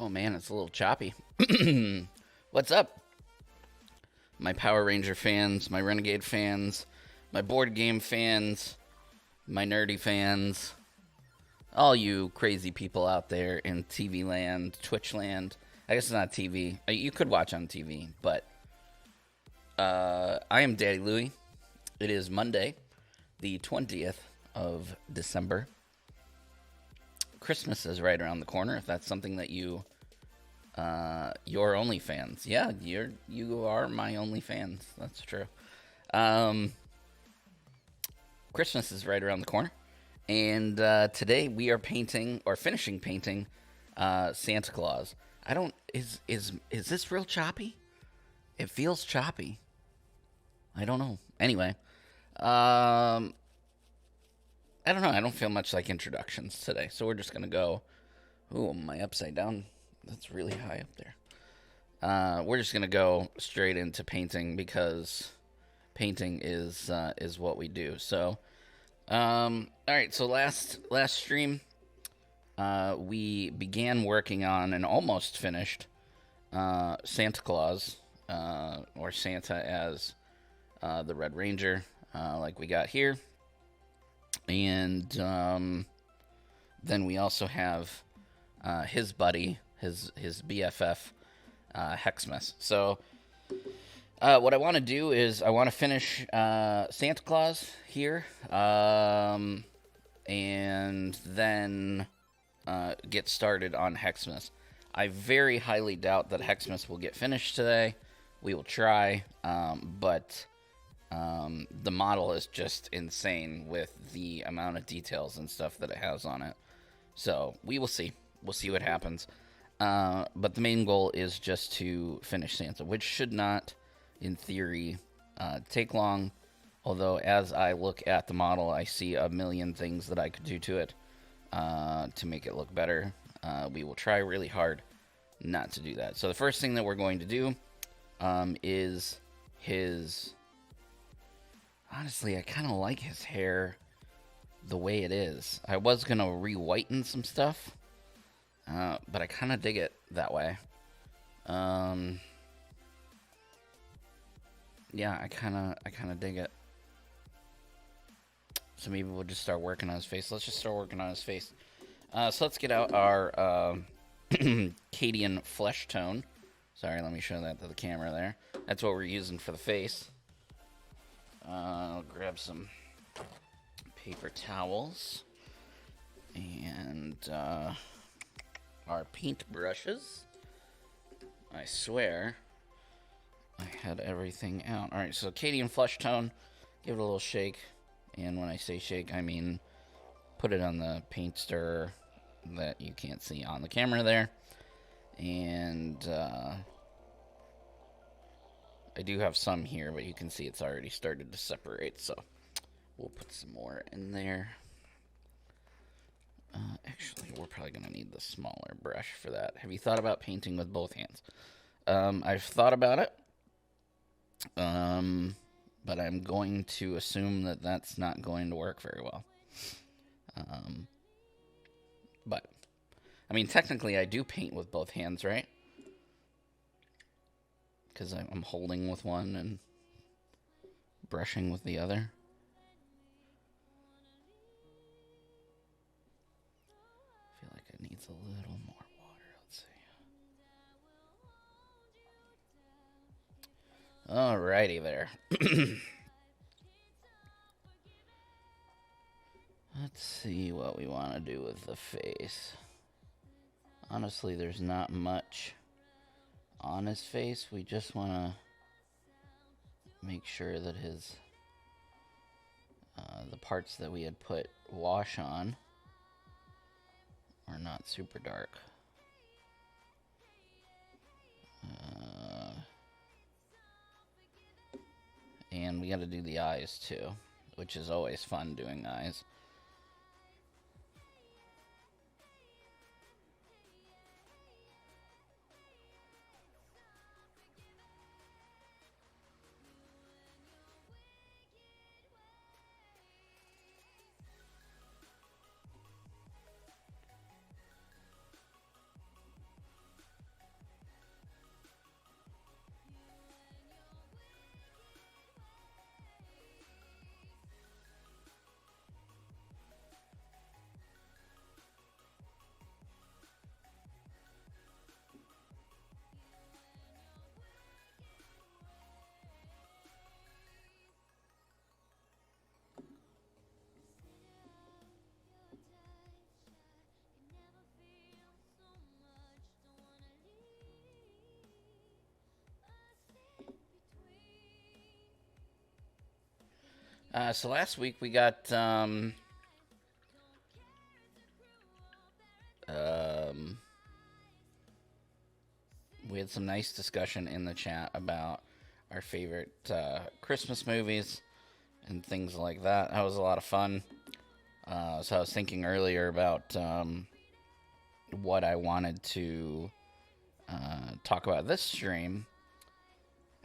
Oh man, it's a little choppy. What's up? My Power Ranger fans, my Renegade fans, my board game fans, my nerdy fans, all you crazy people out there in TV land, Twitch land. I guess it's not TV. You could watch on TV, but I am Daddy Louie. It is Monday, the 20th of December. Christmas is right around the corner. If that's something that your OnlyFans, yeah, you are my OnlyFans. That's true. Christmas is right around the corner, and today we are finishing painting Santa Claus. I don't is this real choppy? It feels choppy. I don't know. Anyway, I don't know. I don't feel much like introductions today, so we're just gonna go. Ooh, am I upside down? That's really high up there. We're just gonna go straight into painting because painting is what we do. So, all right. So last stream, we began working on and almost finished Santa Claus, or Santa as the Red Ranger, like we got here. And then we also have his buddy, his BFF, Heximas. So what I want to do is I want to finish Santa Claus here, and then get started on Heximas. I very highly doubt that Heximas will get finished today. We will try, but the model is just insane with the amount of details and stuff that it has on it. So we will see. We'll see what happens. But the main goal is just to finish Santa, which should not, in theory, take long. Although as I look at the model, I see a million things that I could do to it to make it look better. We will try really hard not to do that. So the first thing that we're going to do is his... Honestly, I kind of like his hair the way it is. I was going to re-whiten some stuff, but I kind of dig it that way. Yeah, I kind of dig it. So maybe we'll just start working on his face. Let's just start working on his face. So let's get out our Cadian flesh tone. Sorry, let me show that to the camera there. That's what we're using for the face. I'll grab some paper towels and our paint brushes. I swear I had everything out. Alright, so Cadian flesh tone, give it a little shake. And when I say shake, I mean put it on the paint stirrer that you can't see on the camera there. And I do have some here, but you can see it's already started to separate, so we'll put some more in there. Actually, we're probably going to need the smaller brush for that. Have you thought about painting with both hands? I've thought about it, but I'm going to assume that that's not going to work very well. But, I mean, technically I do paint with both hands, right? Because I'm holding with one and brushing with the other. I feel like it needs a little more water. Let's see. Alrighty there. Let's see what we want to do with the face. Honestly, there's not much on his face. We just want to make sure that his the parts that we had put wash on are not super dark. And we got to do the eyes too, which is always fun doing eyes. So last week we got we had some nice discussion in the chat about our favorite Christmas movies and things like that. That was a lot of fun. So I was thinking earlier about what I wanted to talk about this stream,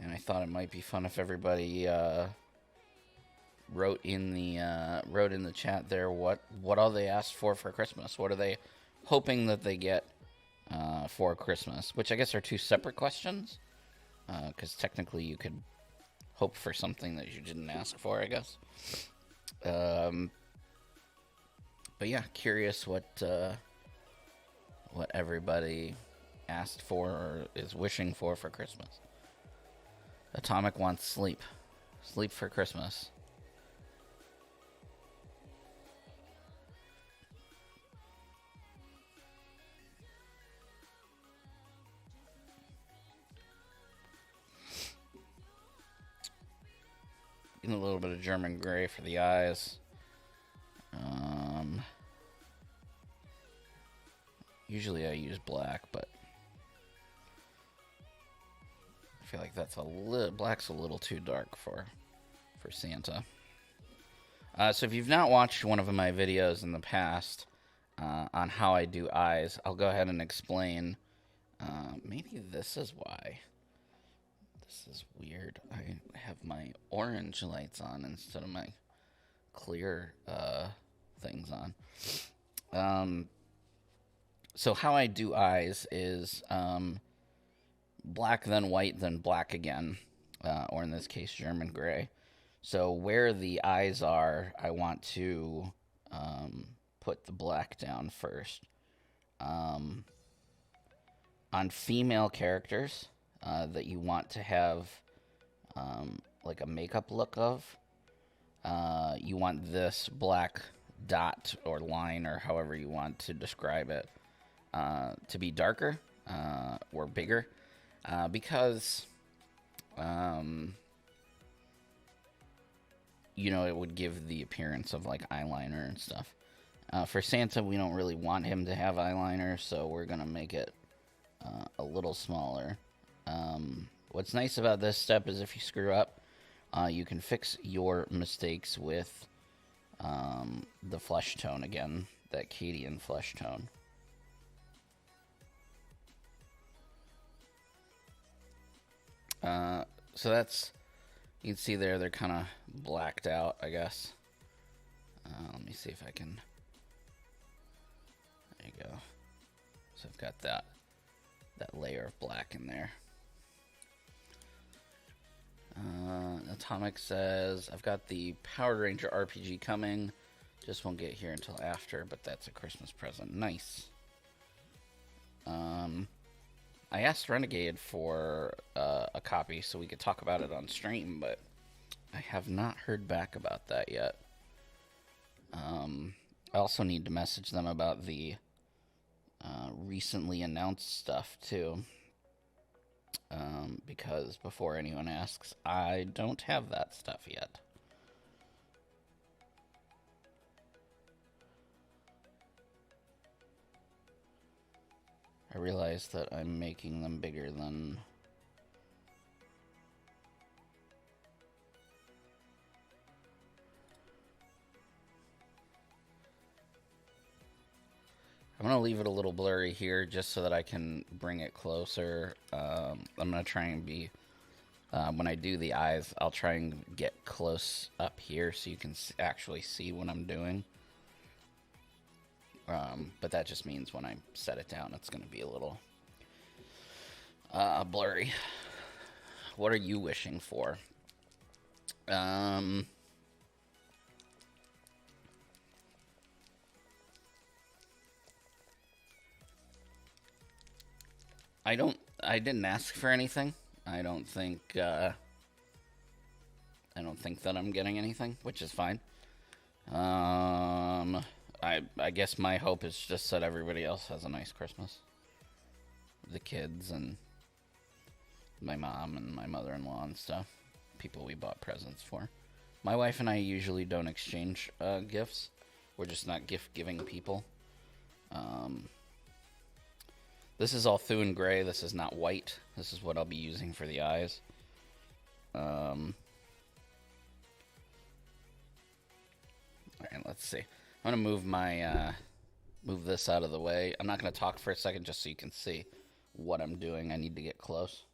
and I thought it might be fun if everybody wrote in the chat there what all they asked for Christmas. What are they hoping that they get for Christmas? Which I guess are two separate questions, because technically you could hope for something that you didn't ask for, I guess. But yeah, curious what everybody asked for or is wishing for Christmas. Atomic wants sleep. Sleep for Christmas. Getting a little bit of German gray for the eyes. Usually I use black, but I feel like black's a little too dark for Santa. So if you've not watched one of my videos in the past on how I do eyes, I'll go ahead and explain. Maybe this is why. This is weird. I have my orange lights on instead of my clear things on. So how I do eyes is black, then white, then black again, or in this case, German gray. So where the eyes are, I want to put the black down first. On female characters that you want to have like a makeup look of, you want this black dot or line, or however you want to describe it, to be darker or bigger, because it would give the appearance of like eyeliner and stuff. For Santa, we don't really want him to have eyeliner, so we're gonna make it a little smaller. What's nice about this step is if you screw up, you can fix your mistakes with the flesh tone again, that Cadian flesh tone. So that's, you can see there, they're kind of blacked out, I guess. Let me see if I can, there you go. So I've got that layer of black in there. Atomic says, I've got the Power Ranger RPG coming. Just won't get here until after, but that's a Christmas present. Nice. I asked Renegade for a copy so we could talk about it on stream, but I have not heard back about that yet. I also need to message them about the recently announced stuff, too. Because before anyone asks, I don't have that stuff yet. I realize that I'm making them bigger than... I'm going to leave it a little blurry here just so that I can bring it closer. I'm going to try and be... when I do the eyes, I'll try and get close up here so you can actually see what I'm doing. But that just means when I set it down, it's going to be a little blurry. What are you wishing for? I didn't ask for anything. I don't think that I'm getting anything, which is fine. I guess my hope is just that everybody else has a nice Christmas. The kids and my mom and my mother-in-law and stuff. People we bought presents for. My wife and I usually don't exchange gifts. We're just not gift-giving people. This is all Thuan Gray. This is not white. This is what I'll be using for the eyes. Alright, let's see. I'm going to move my... move this out of the way. I'm not going to talk for a second just so you can see what I'm doing. I need to get close.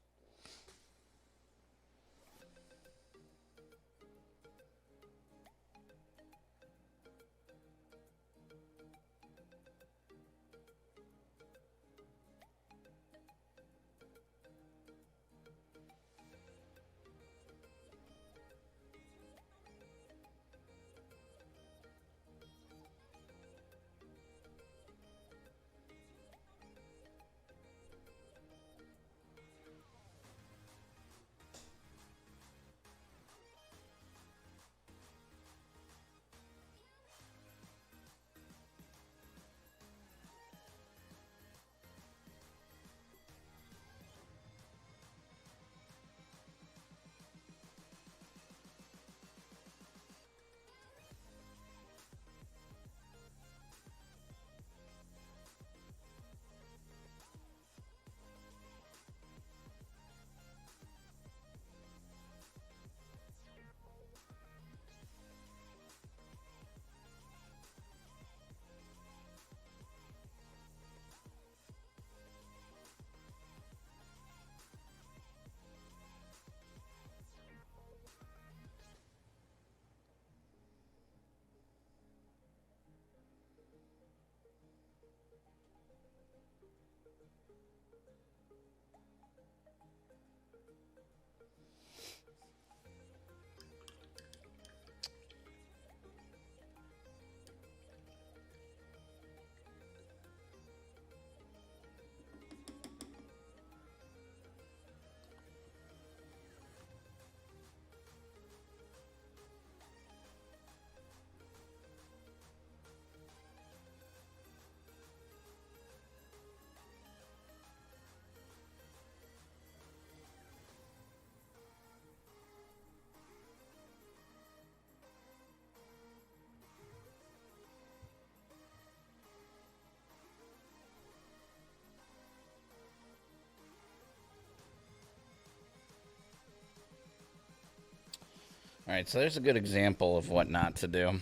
Alright, so there's a good example of what not to do.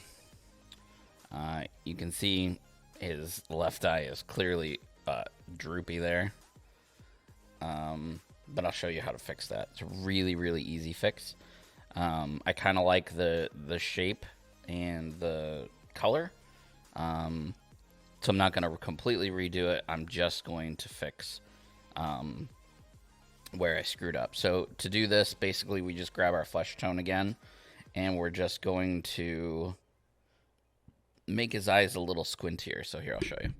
You can see his left eye is clearly droopy there. But I'll show you how to fix that. It's a really, really easy fix. I kind of like the shape and the color. So I'm not going to completely redo it. I'm just going to fix where I screwed up. So to do this, basically we just grab our flesh tone again, and we're just going to make his eyes a little squintier. So here, I'll show you.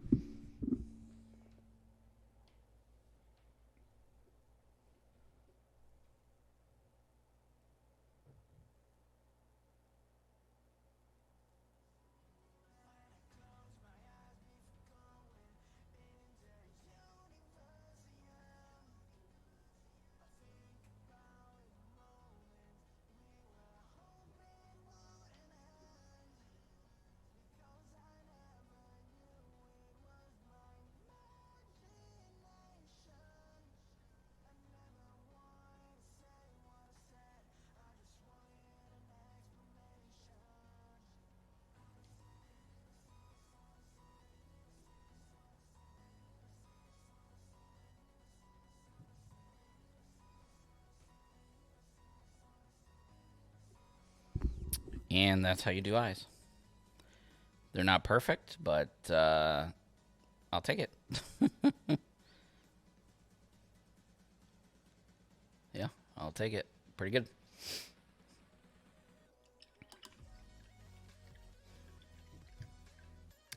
And that's how you do eyes. They're not perfect, but I'll take it. Yeah, I'll take it. Pretty good.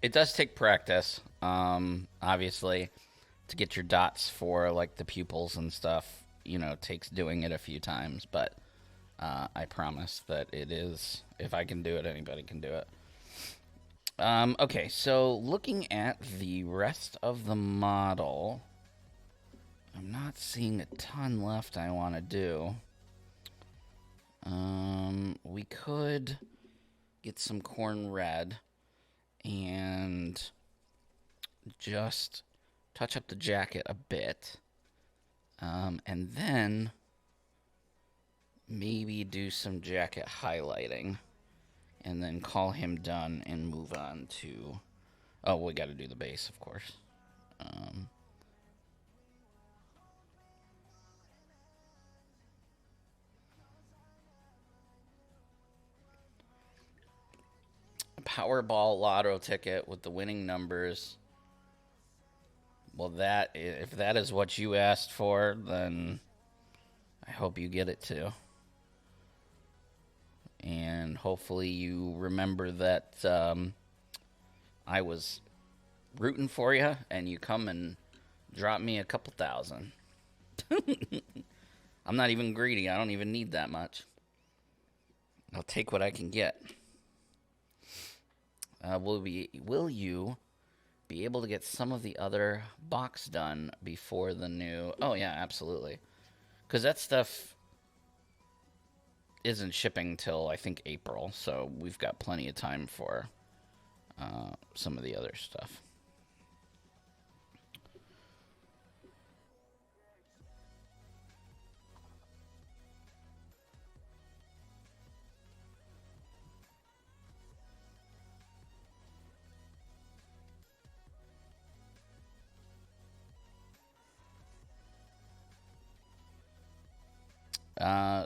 It does take practice, obviously, to get your dots for like the pupils and stuff. You know, it takes doing it a few times, but I promise that it is. If I can do it, anybody can do it. Okay, so looking at the rest of the model, I'm not seeing a ton left I want to do. We could get some corn red and just touch up the jacket a bit. And then maybe do some jacket highlighting. And then call him done and move on to... Oh, we got to do the base, of course. Powerball lotto ticket with the winning numbers. Well, if that is what you asked for, then I hope you get it too. And hopefully you remember that I was rooting for you, and you come and drop me a couple thousand. I'm not even greedy. I don't even need that much. I'll take what I can get. Will you be able to get some of the other box done before the new... Oh, yeah, absolutely. Because that stuff isn't shipping till, I think, April. So we've got plenty of time for some of the other stuff.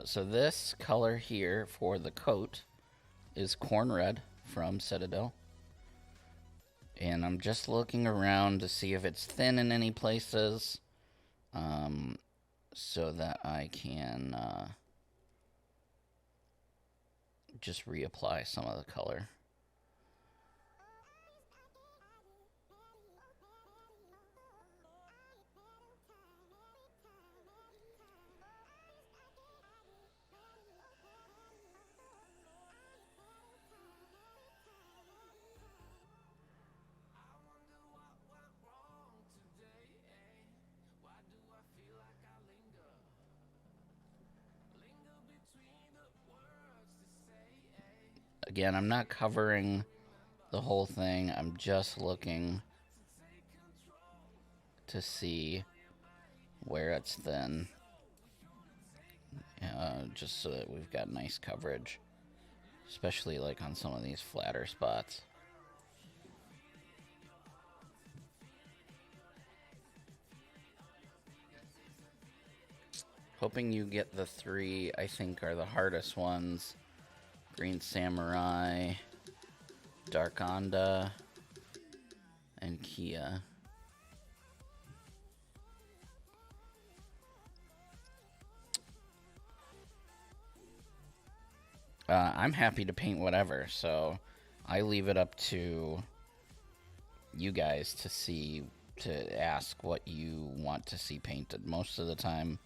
So this color here for the coat is corn red from Citadel. And I'm just looking around to see if it's thin in any places, so that I can just reapply some of the color. Again, I'm not covering the whole thing. I'm just looking to see where it's thin. Just so that we've got nice coverage. Especially like on some of these flatter spots. Hoping you get the three I think are the hardest ones. Green Samurai, Darkonda, and Kia. I'm happy to paint whatever, so I leave it up to you guys to ask what you want to see painted. Most of the time,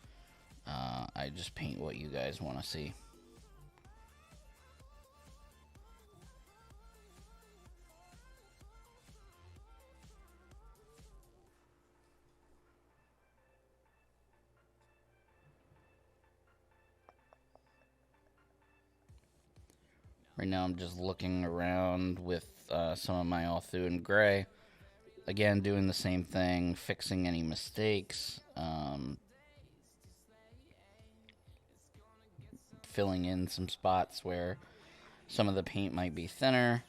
I just paint what you guys want to see. Right now I'm just looking around with some of my Althu and Gray. Again, doing the same thing, fixing any mistakes, filling in some spots where some of the paint might be thinner.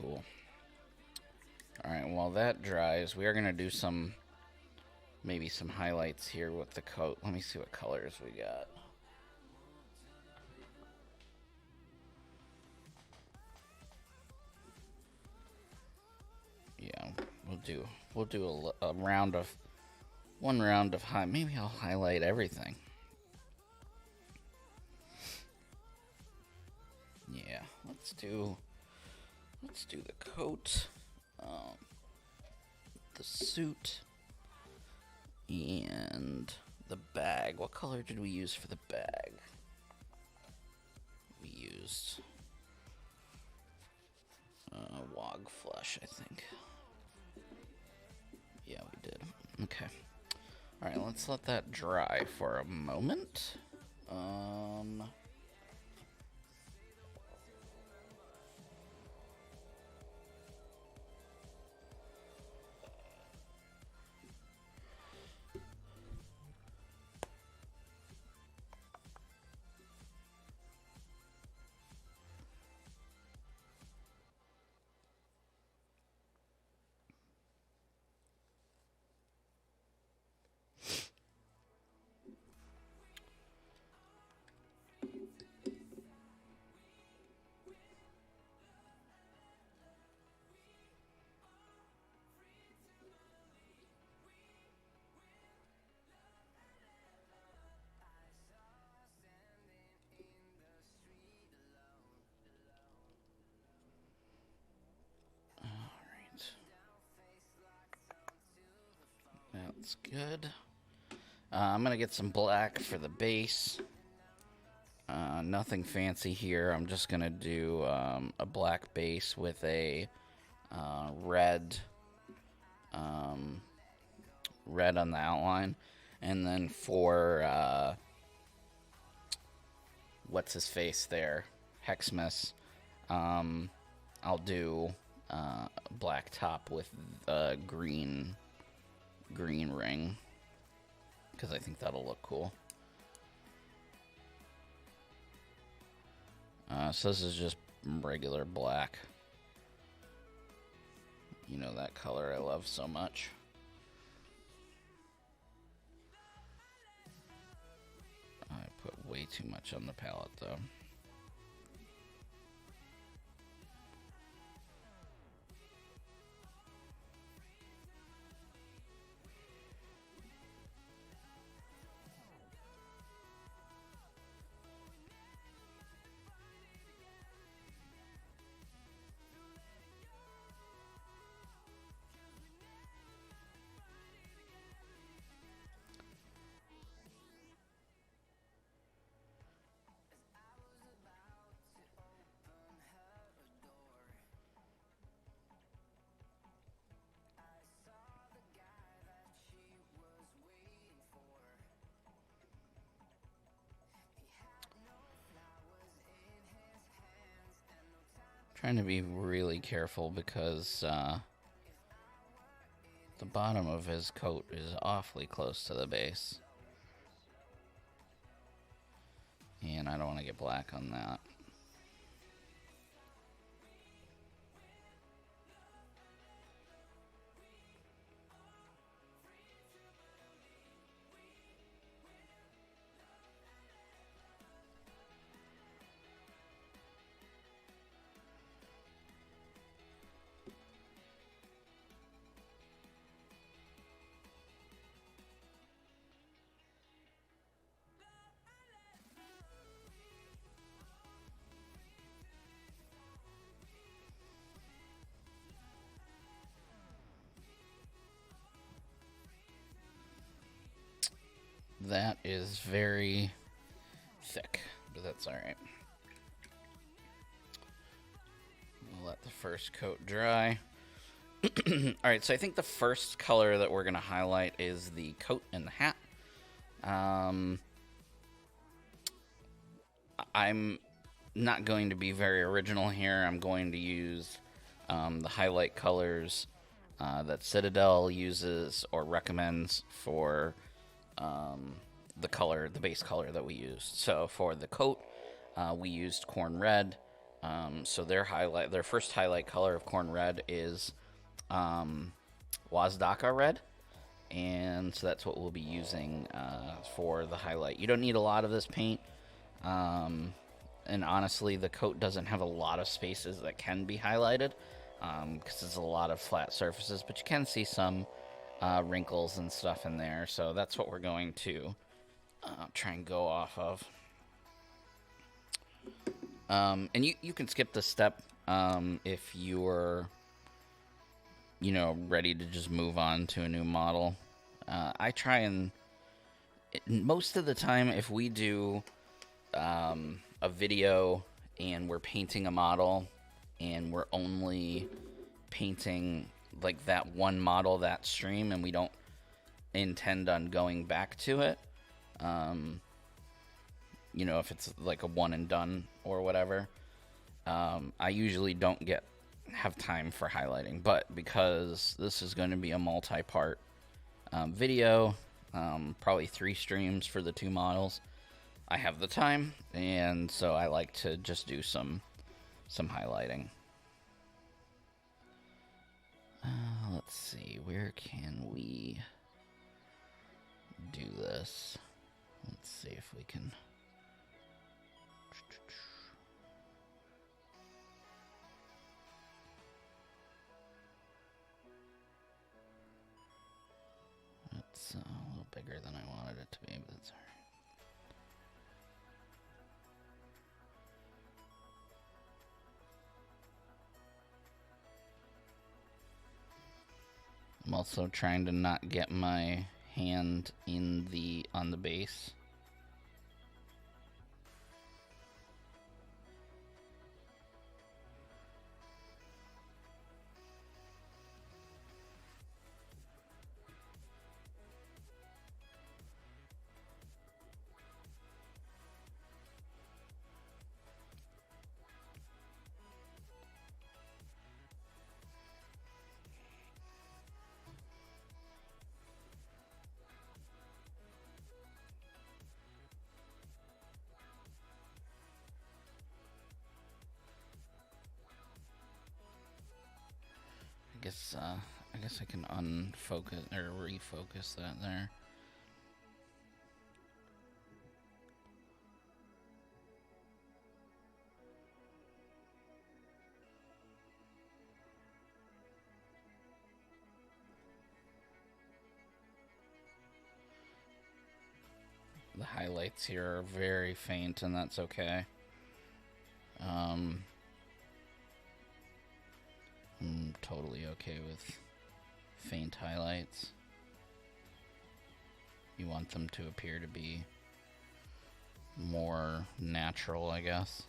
Cool. Alright, while that dries, we are going to do maybe some highlights here with the coat. Let me see what colors we got. Yeah, we'll do a round of, one round of high. Maybe I'll highlight everything. Yeah, let's do the coat, the suit, and the bag. What color did we use for the bag? We used Wog Flush, I think. Yeah, we did. Okay. Alright, let's let that dry for a moment. That's good. I'm going to get some black for the base. Nothing fancy here. I'm just going to do a black base with a red on the outline. And then for what's his face there, Heximas, I'll do black top with green ring, because I think that'll look cool. So this is just regular black. You know, that color I love so much. I put way too much on the palette though. Trying to be really careful because the bottom of his coat is awfully close to the base. And I don't want to get black on that. That is very thick, but that's alright. We'll let the first coat dry. Alright, so I think the first color that we're going to highlight is the coat and the hat. I'm not going to be very original here. I'm going to use the highlight colors that Citadel uses or recommends for the base color that we used. So for the coat, we used corn red. So their first highlight color of corn red is Wazdaka red, and so that's what we'll be using for the highlight. You don't need a lot of this paint, and honestly, the coat doesn't have a lot of spaces that can be highlighted because it's a lot of flat surfaces, but you can see some wrinkles and stuff in there, so that's what we're going to try and go off of. And you can skip this step if you're, ready to just move on to a new model. I try and, most of the time, if we do a video and we're painting a model and we're only painting like that one model that stream and we don't intend on going back to it, you know, if it's like a one and done or whatever, I usually don't have time for highlighting. But because this is going to be a multi-part video, probably 3 streams for the 2 models, I have the time, and so I like to just do some highlighting. Let's see, where can we do this? Let's see if we can. It's a little bigger than I wanted it to be, but that's alright. I'm also trying to not get my hand on the base. I guess I can unfocus or refocus that there. The highlights here are very faint, and that's okay. I'm totally okay with faint highlights. You want them to appear to be more natural, I guess.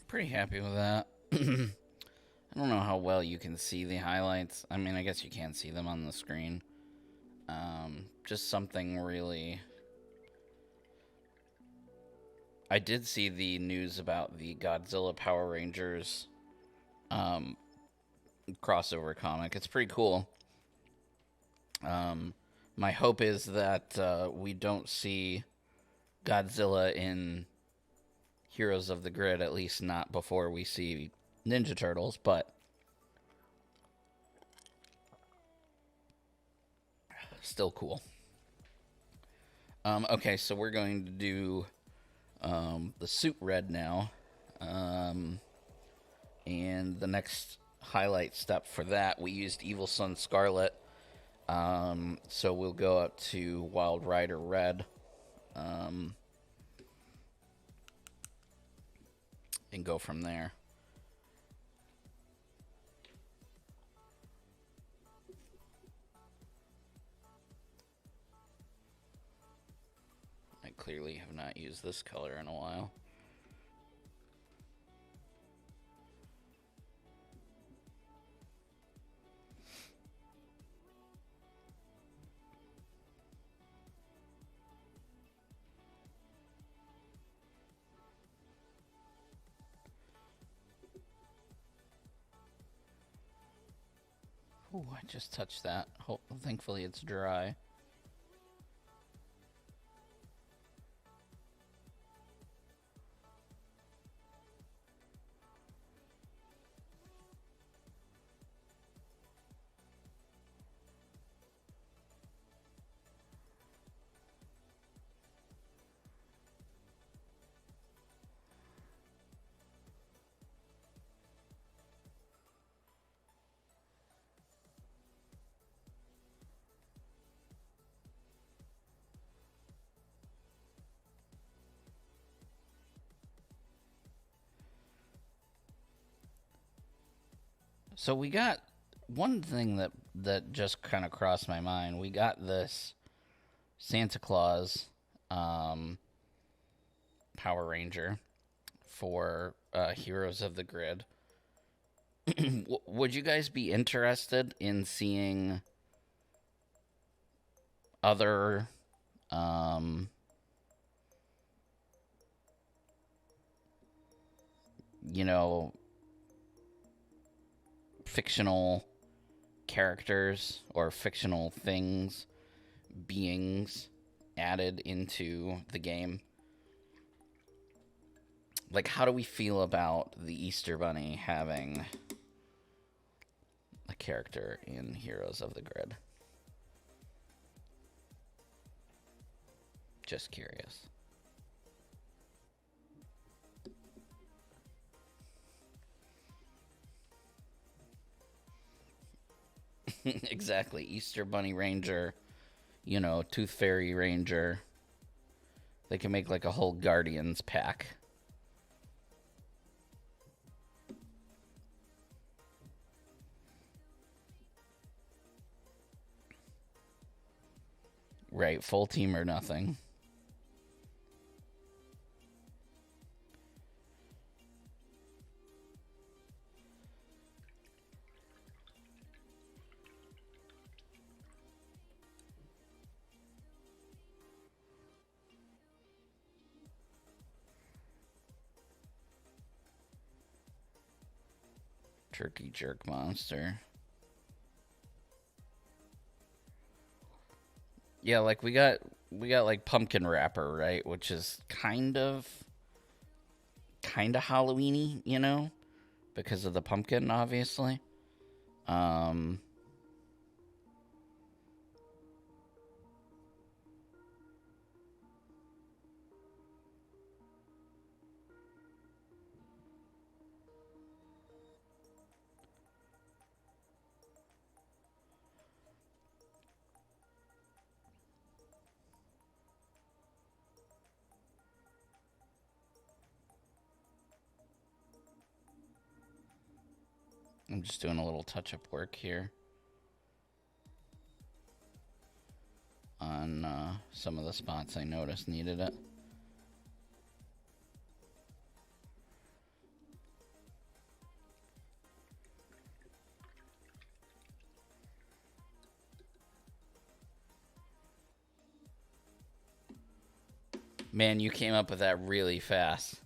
Pretty happy with that. I don't know how well you can see the highlights. I mean, I guess you can see them on the screen. Just something really... I did see the news about the Godzilla Power Rangers crossover comic. It's pretty cool. My hope is that we don't see Godzilla in Heroes of the Grid, at least not before we see Ninja Turtles, but still cool. Okay, so we're going to do the suit red now. And the next highlight step for that, we used Evil Sun Scarlet. So we'll go up to Wild Rider Red. And go from there. I clearly have not used this color in a while. Ooh, I just touched that. Thankfully it's dry. So we got one thing that just kind of crossed my mind. We got this Santa Claus Power Ranger for Heroes of the Grid. Would you guys be interested in seeing other you know, fictional characters or fictional things, beings added into the game? Like, how do we feel about the Easter Bunny having a character in Heroes of the Grid? Just curious. Exactly. Easter Bunny Ranger, you know, Tooth Fairy Ranger. They can make like a whole Guardians pack. Right, full team or nothing. Turkey Jerk Monster. Yeah, like we got like Pumpkin Wrapper, right? Which is kind of Halloweeny, you know, because of the pumpkin, obviously. I'm just doing a little touch-up work here on some of the spots I noticed needed it. Man, you came up with that really fast.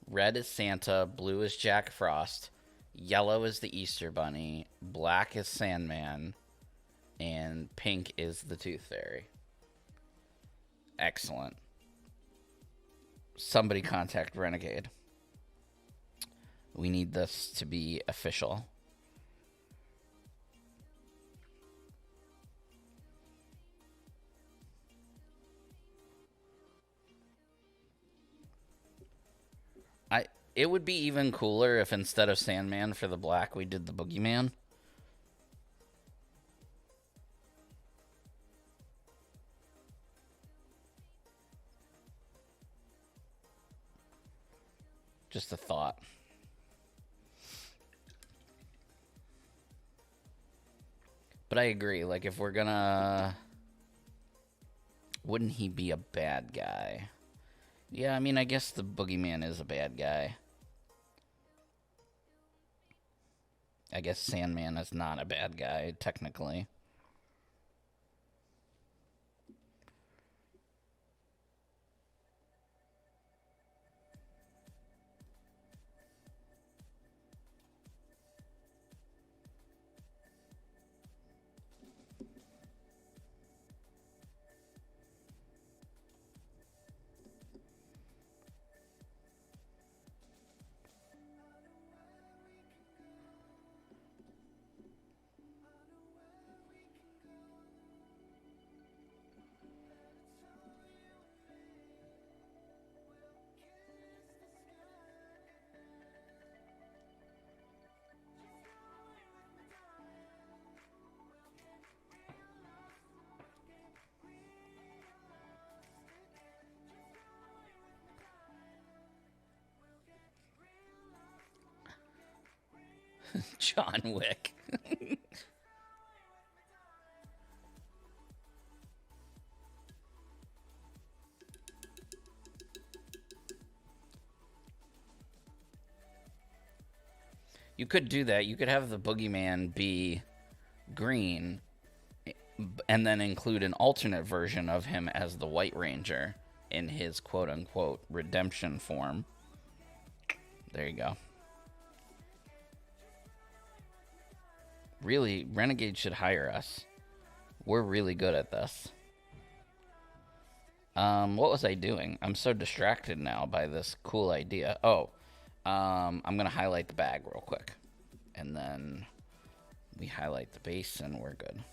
Red is Santa, blue is Jack Frost, yellow is the Easter Bunny, black is Sandman, and pink is the Tooth Fairy. Excellent. Somebody contact Renegade. We need this to be official. It would be even cooler if instead of Sandman for the black, we did the Boogeyman. Just a thought. But I agree. Like, if we're gonna... Wouldn't he be a bad guy? Yeah, I mean, I guess the Boogeyman is a bad guy. I guess Sandman is not a bad guy, technically. John Wick. You could do that. You could have the Boogeyman be green and then include an alternate version of him as the White Ranger in his quote-unquote redemption form. There you go. Really, Renegade should hire us. We're really good at this. What was I doing? I'm so distracted now by this cool idea. Oh, I'm going to highlight the bag real quick. And then we highlight the base and we're good.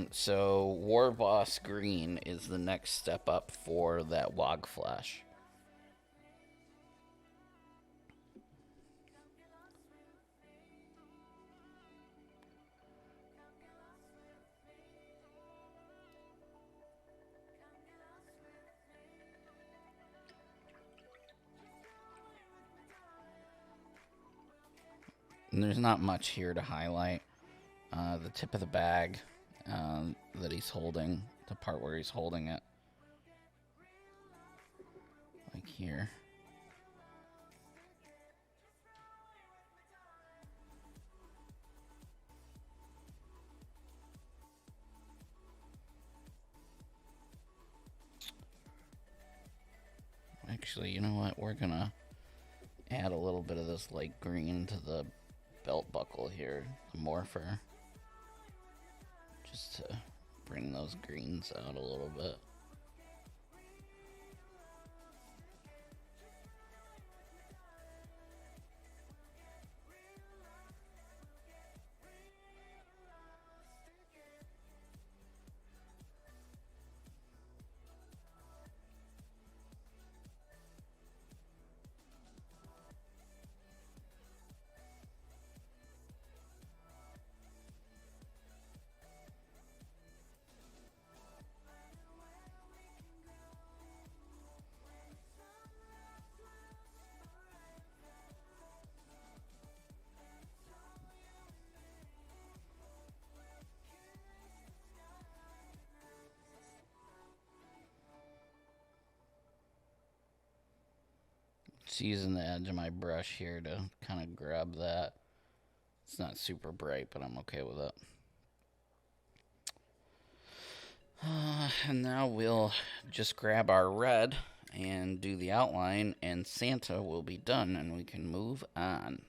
So War Boss Green is the next step up for that Wog Flash. And there's not much here to highlight. The tip of the bag that he's holding, the part where he's holding it. Like here. Actually, you know what? We're gonna add a little bit of this light green to the belt buckle here, the morpher, just to bring those greens out a little bit. Just using the edge of my brush here to kind of grab that. It's not super bright, but I'm okay with it. And now we'll just grab our red and do the outline, and Santa will be done, and we can move on.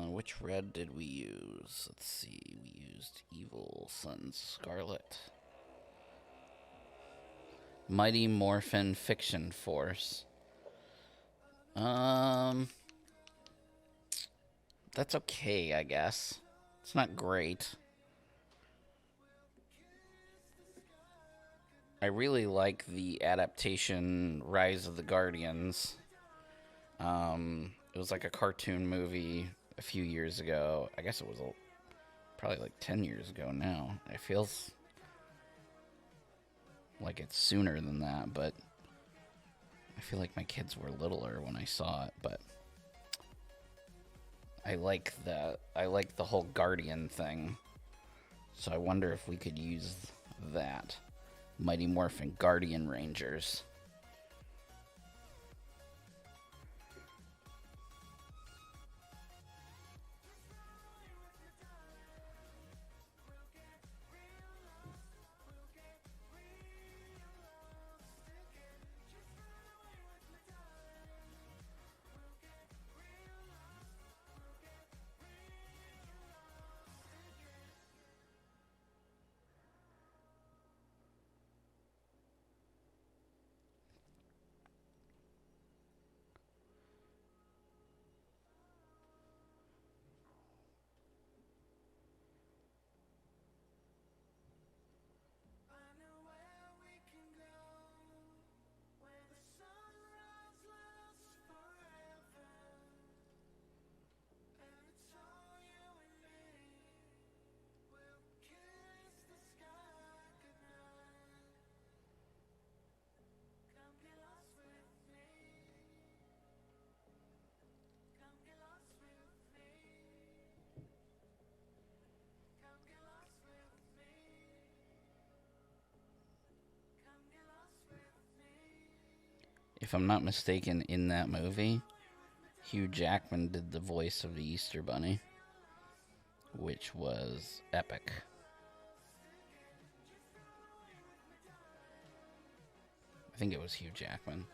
Which red did we use? Let's see. We used Evil Sun Scarlet. Mighty Morphin Fiction Force. That's okay, I guess. It's not great. I really like the adaptation Rise of the Guardians. It was like a cartoon movie a few years ago. I guess it was probably like 10 years ago now. It feels like it's sooner than that, but I feel like my kids were littler when I saw it. But I like the whole Guardian thing. So I wonder if we could use that. Mighty Morphin Guardian Rangers. If I'm not mistaken, in that movie, Hugh Jackman did the voice of the Easter Bunny, which was epic. I think it was Hugh Jackman.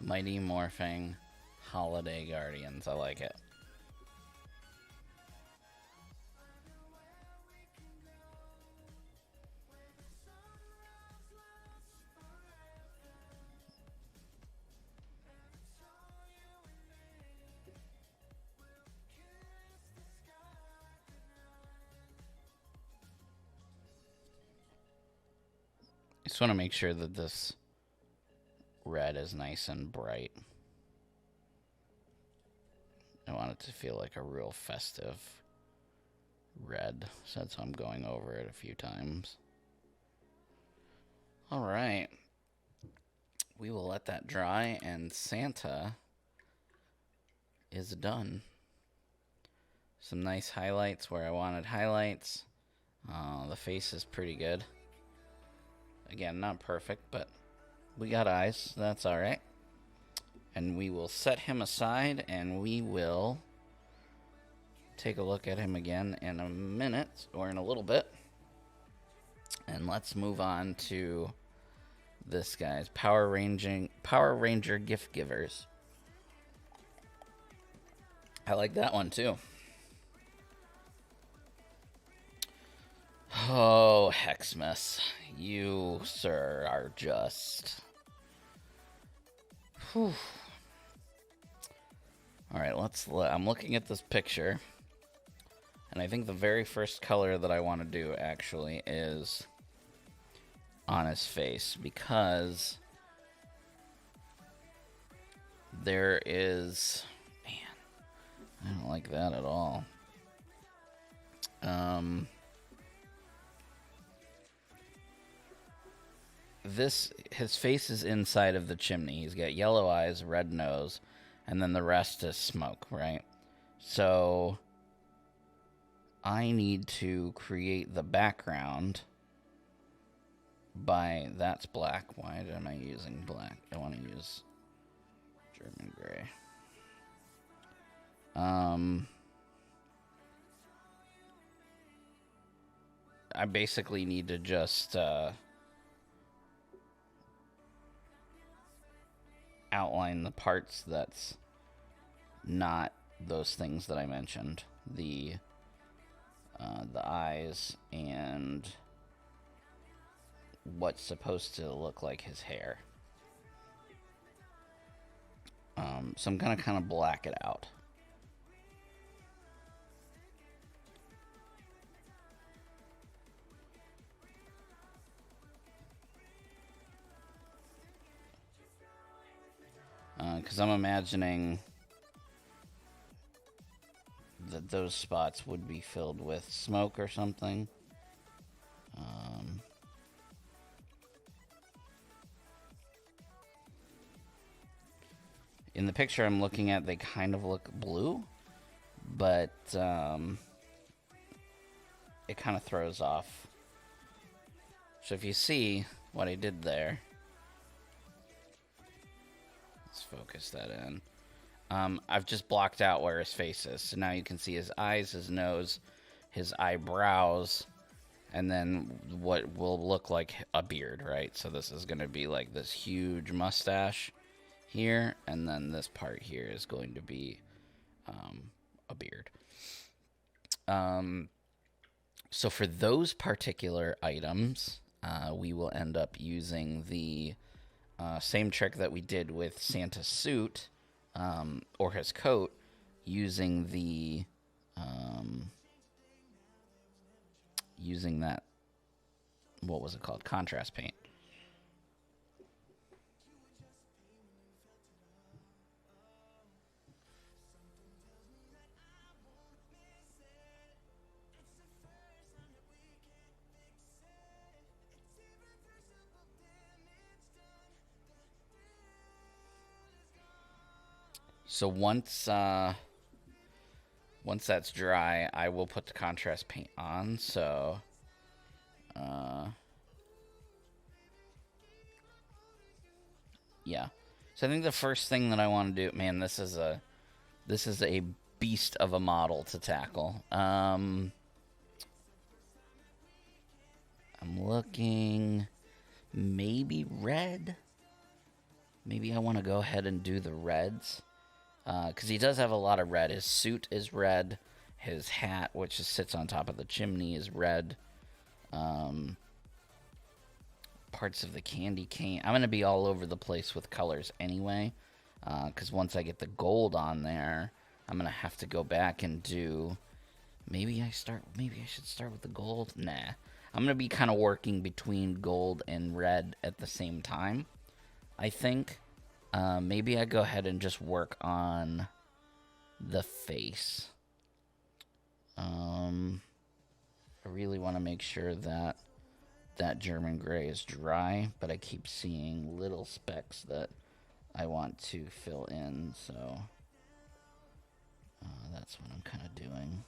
Mighty Morphing Holiday Guardians. I like it. I just want to make sure that this red is nice and bright. I want it to feel like a real festive red, so that's why I'm going over it a few times. Alright. We will let that dry, and Santa is done. Some nice highlights where I wanted highlights. The face is pretty good. Again, not perfect, but we got eyes. That's alright. And we will set him aside, and we will take a look at him again in a minute, or in a little bit. And let's move on to this guy's Power Ranger Gift Givers. I like that one too. Oh, Oh, Heximas. You, sir, are just... Whew. Alright, I'm looking at this picture. And I think the very first color that I want to do, actually, is on his face. Because there is... Man, I don't like that at all. His face is inside of the chimney. He's got yellow eyes, red nose, and then the rest is smoke, right? So I need to create the background by... That's black. Why am I using black? I want to use German gray. I basically need to just outline the parts that's not those things that I mentioned. The eyes and what's supposed to look like his hair. So I'm gonna kind of black it out. Because I'm imagining that those spots would be filled with smoke or something. In the picture I'm looking at, they kind of look blue, but it kind of throws off. So if you see what I did there, let's focus that in. I've just blocked out where his face is. So now you can see his eyes, his nose, his eyebrows, and then what will look like a beard, right? So this is going to be like this huge mustache here, and then this part here is going to be a beard. So for those particular items, we will end up using the same trick that we did with Santa's suit, or his coat, using the using that, what was it called? Contrast paint. So once that's dry, I will put the contrast paint on. So, yeah. So I think the first thing that I want to do, man, this is a beast of a model to tackle. I'm looking, maybe red. Maybe I want to go ahead and do the reds. Because he does have a lot of red. His suit is red. His hat, which sits on top of the chimney, is red. Parts of the candy cane. I'm going to be all over the place with colors anyway. Because once I get the gold on there, I'm going to have to go back and do... Maybe I should start with the gold? Nah. I'm going to be kind of working between gold and red at the same time, I think. Maybe I go ahead and just work on the face. I really want to make sure that that German gray is dry, but I keep seeing little specks that I want to fill in, so that's what I'm kind of doing.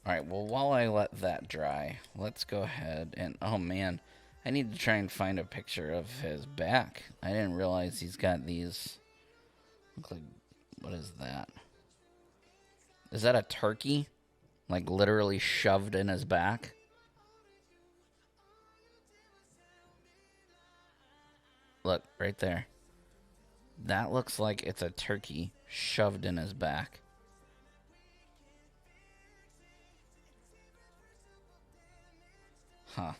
Alright, well, while I let that dry, let's go ahead and... Oh, man. I need to try and find a picture of his back. I didn't realize he's got these... Look like... What is that? Is that a turkey? Like, literally shoved in his back? Look, right there. That looks like it's a turkey shoved in his back. Huh.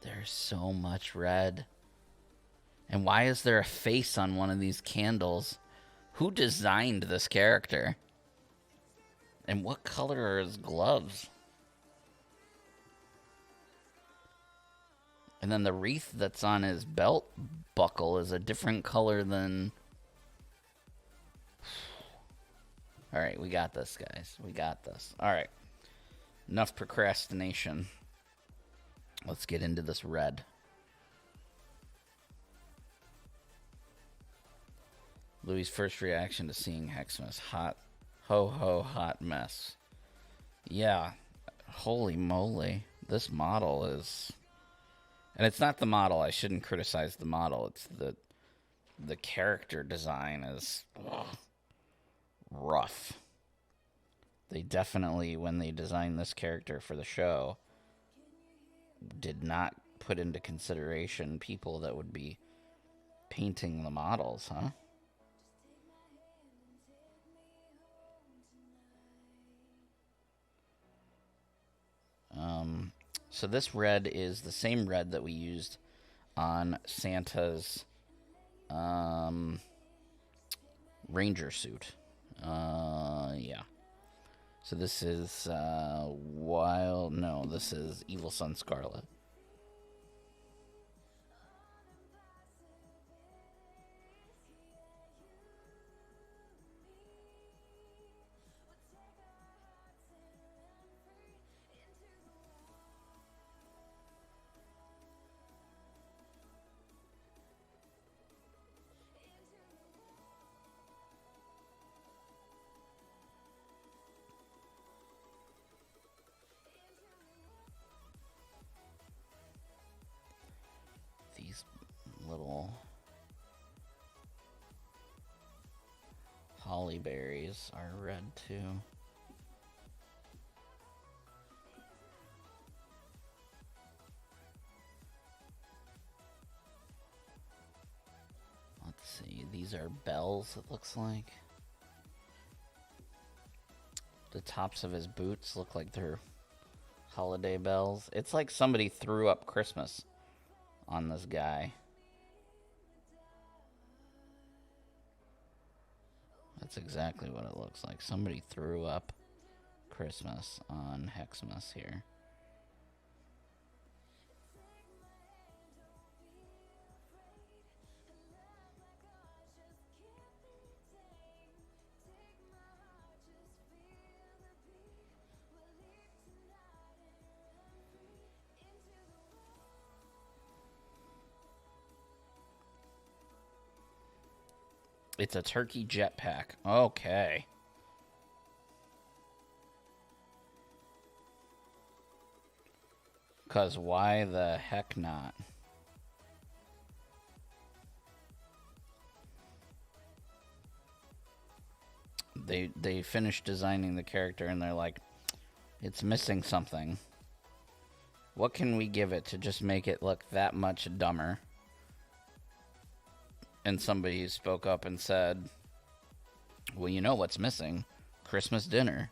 There's so much red. And why is there a face on one of these candles? Who designed this character? And what color are his gloves? And then the wreath that's on his belt buckle is a different color than... Alright, we got this, guys. We got this. Alright. Enough procrastination. Let's get into this red. Louie's first reaction to seeing Heximas. Hot. Ho ho hot mess. Yeah. Holy moly. This model is... And it's not the model. I shouldn't criticize the model. It's the character design is rough. They definitely, when they designed this character for the show, did not put into consideration people that would be painting the models, huh? So this red is the same red that we used on Santa's ranger suit. Yeah. So this is this is Evil Sun Scarlet. These little holly berries are red too. Let's see, these are bells, it looks like. The tops of his boots look like they're holiday bells. It's like somebody threw up Christmas on this guy. That's exactly what it looks like. Somebody threw up Christmas on Heximas here. It's a turkey jetpack. Okay. Because why the heck not? They finished designing the character and they're like, it's missing something. What can we give it to just make it look that much dumber? And somebody spoke up and said, well, you know what's missing? Christmas dinner.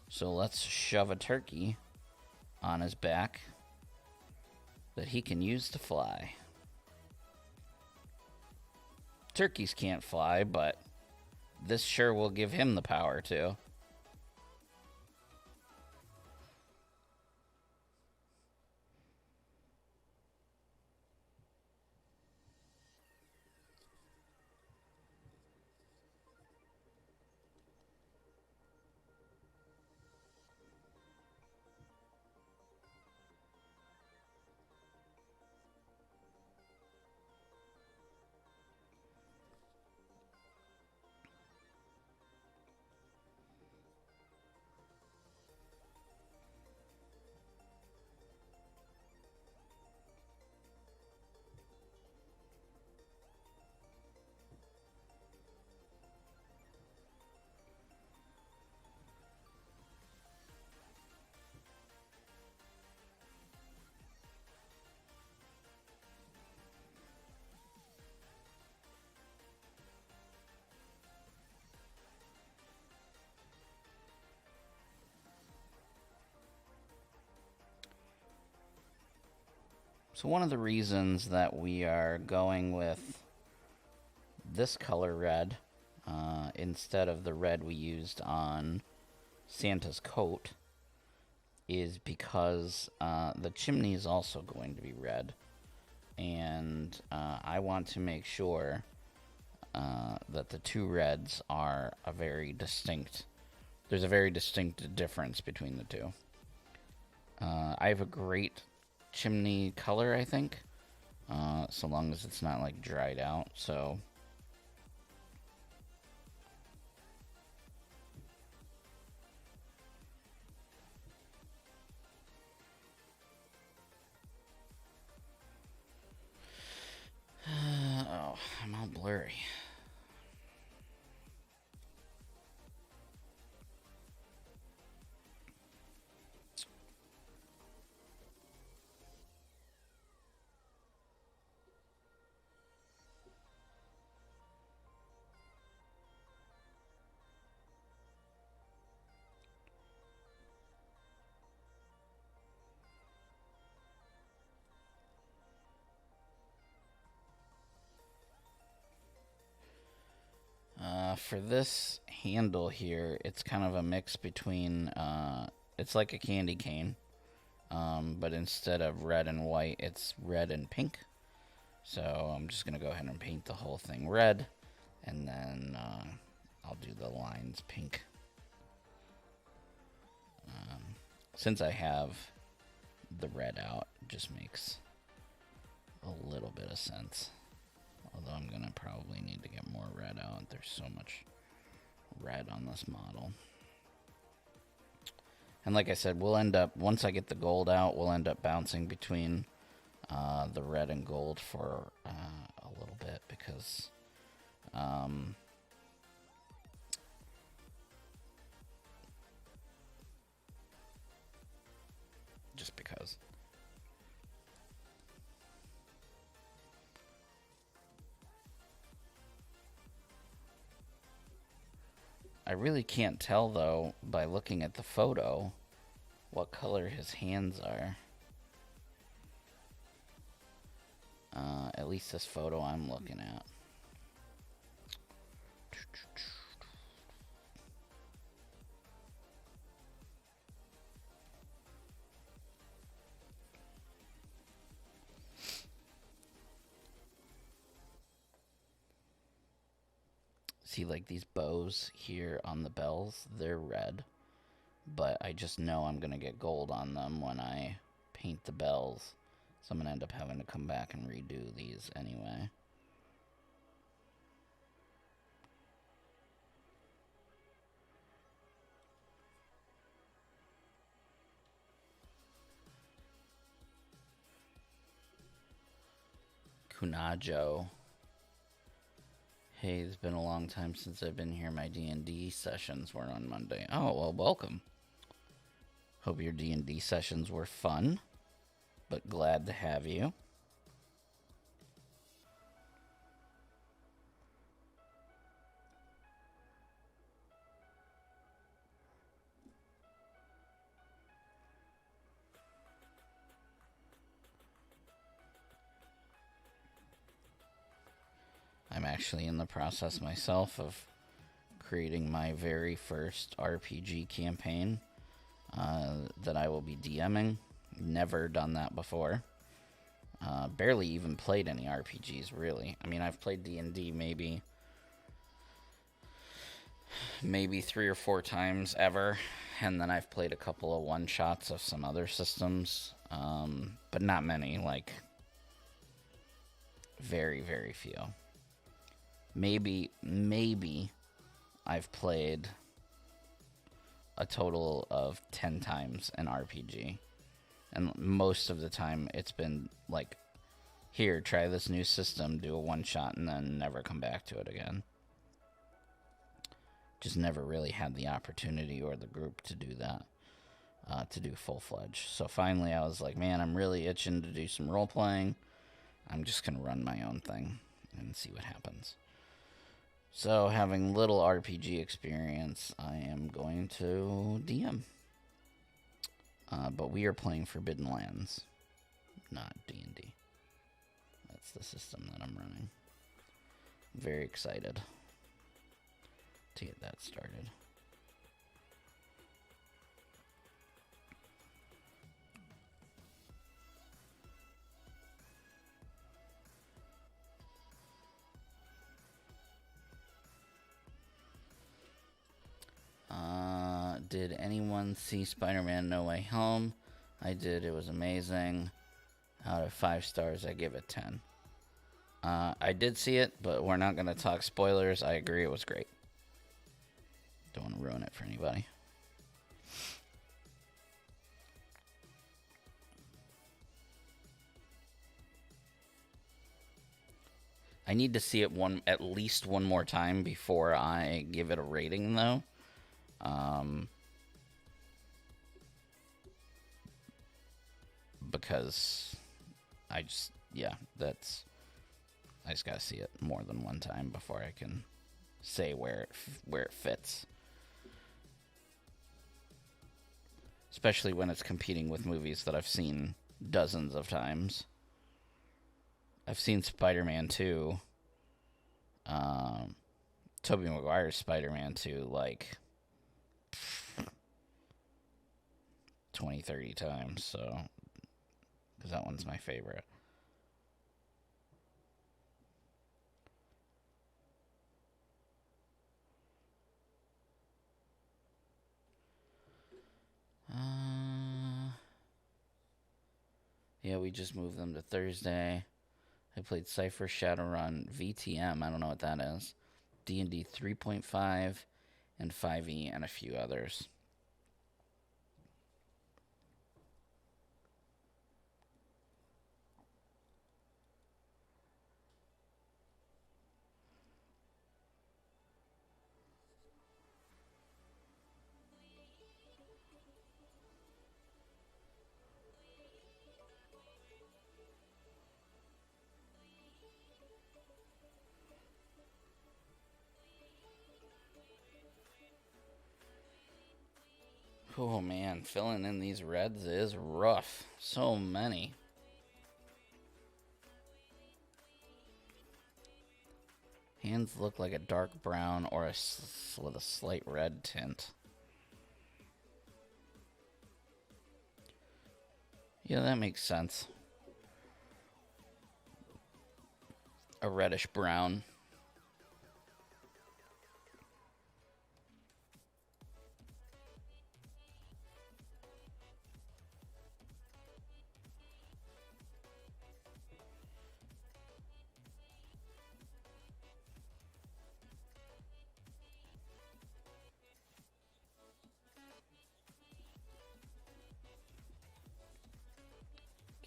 So let's shove a turkey on his back that he can use to fly. Turkeys can't fly, but this sure will give him the power to. So one of the reasons that we are going with this color red instead of the red we used on Santa's coat is because the chimney is also going to be red. And I want to make sure that the two reds are a very distinct... There's a very distinct difference between the two. I have a great chimney color, I think. So long as it's not, like, dried out, so... oh, I'm all blurry. For this handle here, it's kind of a mix between, it's like a candy cane, but instead of red and white, it's red and pink. So I'm just going to go ahead and paint the whole thing red, and then I'll do the lines pink. Since I have the red out, it just makes a little bit of sense. Although I'm going to probably need to get more red out. There's so much red on this model. And like I said, we'll end up, once I get the gold out, we'll end up bouncing between the red and gold for a little bit because just because. I really can't tell, though, by looking at the photo, what color his hands are. At least this photo I'm looking at. See, like, these bows here on the bells, they're red. But I just know I'm going to get gold on them when I paint the bells. So I'm going to end up having to come back and redo these anyway. Kunajo. Hey, it's been a long time since I've been here. My D&D sessions were on Monday. Oh, well, welcome. Hope your D&D sessions were fun, but glad to have you. I'm actually in the process myself of creating my very first RPG campaign that I will be DMing. Never done that before. Barely even played any RPGs, really. I mean, I've played D&D maybe 3 or 4 times ever, and then I've played a couple of one-shots of some other systems, but not many, like, very, very few. Maybe I've played a total of 10 times an RPG. And most of the time it's been like, here, try this new system, do a one-shot, and then never come back to it again. Just never really had the opportunity or the group to do that, to do full-fledged. So finally I was like, man, I'm really itching to do some role-playing. I'm just going to run my own thing and see what happens. So, having little RPG experience, I am going to DM. But we are playing Forbidden Lands. not D&D. That's the system that I'm running. Very excited to get that started. Did anyone see Spider-Man No Way Home? I did. It was amazing. Out of 5 stars, I give it 10. I did see it, but we're not going to talk spoilers. I agree it was great. Don't want to ruin it for anybody. I need to see it at least one more time before I give it a rating, though. Because I just gotta see it more than one time before I can say where it fits. Especially when it's competing with movies that I've seen dozens of times. I've seen Spider-Man 2, Tobey Maguire's Spider-Man 2, like 20, 30 times, so, because that one's my favorite. Yeah, we just moved them to Thursday. I played Cypher, Shadowrun, VTM, I don't know what that is, D&D 3.5, and 5e, and a few others. Oh man, filling in these reds is rough. So many. Hands look like a dark brown or with a slight red tint. Yeah, that makes sense. A reddish brown.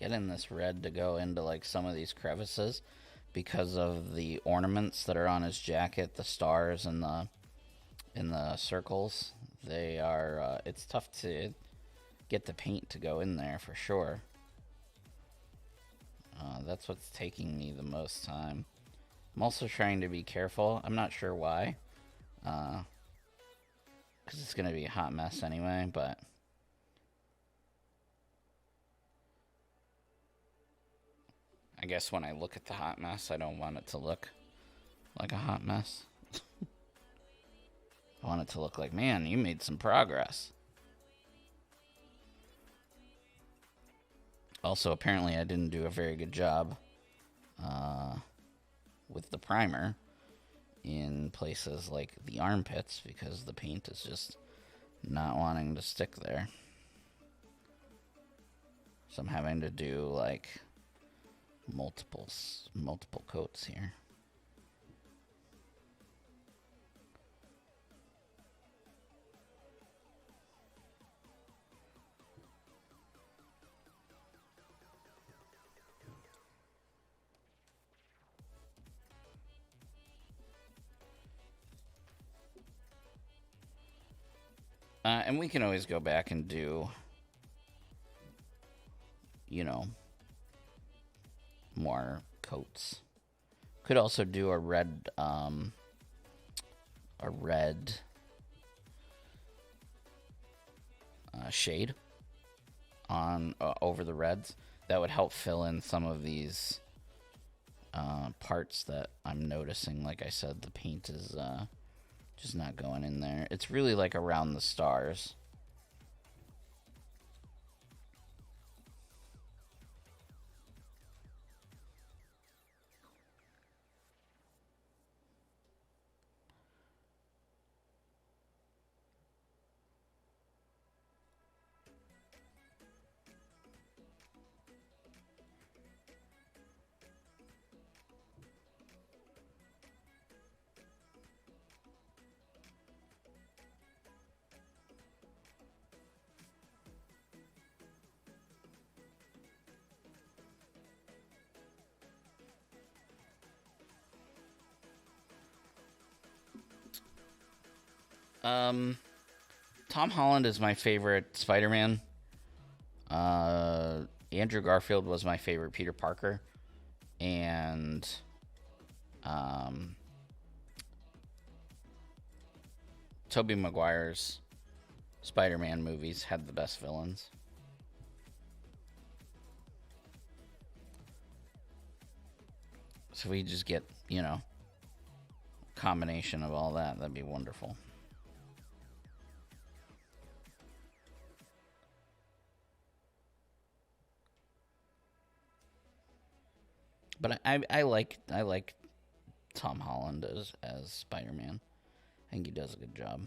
Getting this red to go into like some of these crevices because of the ornaments that are on his jacket, the stars and the circles. They are it's tough to get the paint to go in there for sure. That's what's taking me the most time. I'm also trying to be careful. I'm not sure why. Because it's going to be a hot mess anyway, but I guess when I look at the hot mess, I don't want it to look like a hot mess. I want it to look like, man, you made some progress. Also, apparently I didn't do a very good job with the primer in places like the armpits because the paint is just not wanting to stick there. So I'm having to do like multiple coats here. And we can always go back and do, you know, more coats. Could also do a red shade on over the reds. that would help fill in some of these parts that I'm noticing. Like I said, the paint is just not going in there. It's really like around the stars. Tom Holland is my favorite Spider-Man. Andrew Garfield was my favorite Peter Parker. And Tobey Maguire's Spider-Man movies had the best villains. So we just get, combination of all that. That'd be wonderful. But I like Tom Holland as Spider-Man. I think he does a good job.